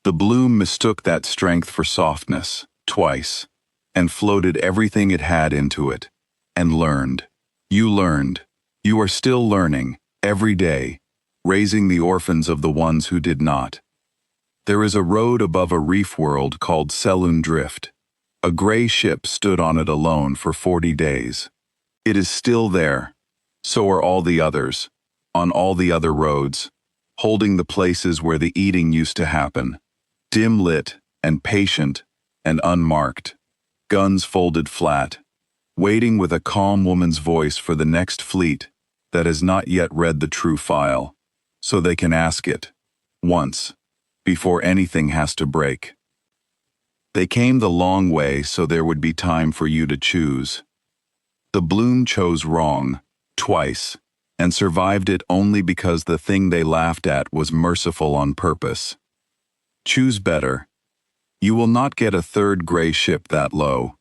The bloom mistook that strength for softness, twice, and floated everything it had into it, and learned. You learned. You are still learning, every day, raising the orphans of the ones who did not. There is a road above a reef world called Selun Drift. A gray ship stood on it alone for 40 days. It is still there. So are all the others, on all the other roads, holding the places where the eating used to happen, dim-lit and patient and unmarked, guns folded flat, waiting with a calm woman's voice for the next fleet that has not yet read the true file, so they can ask it, once, before anything has to break. They came the long way so there would be time for you to choose. The bloom chose wrong, twice, and survived it only because the thing they laughed at was merciful on purpose. Choose better. You will not get a third gray ship that low.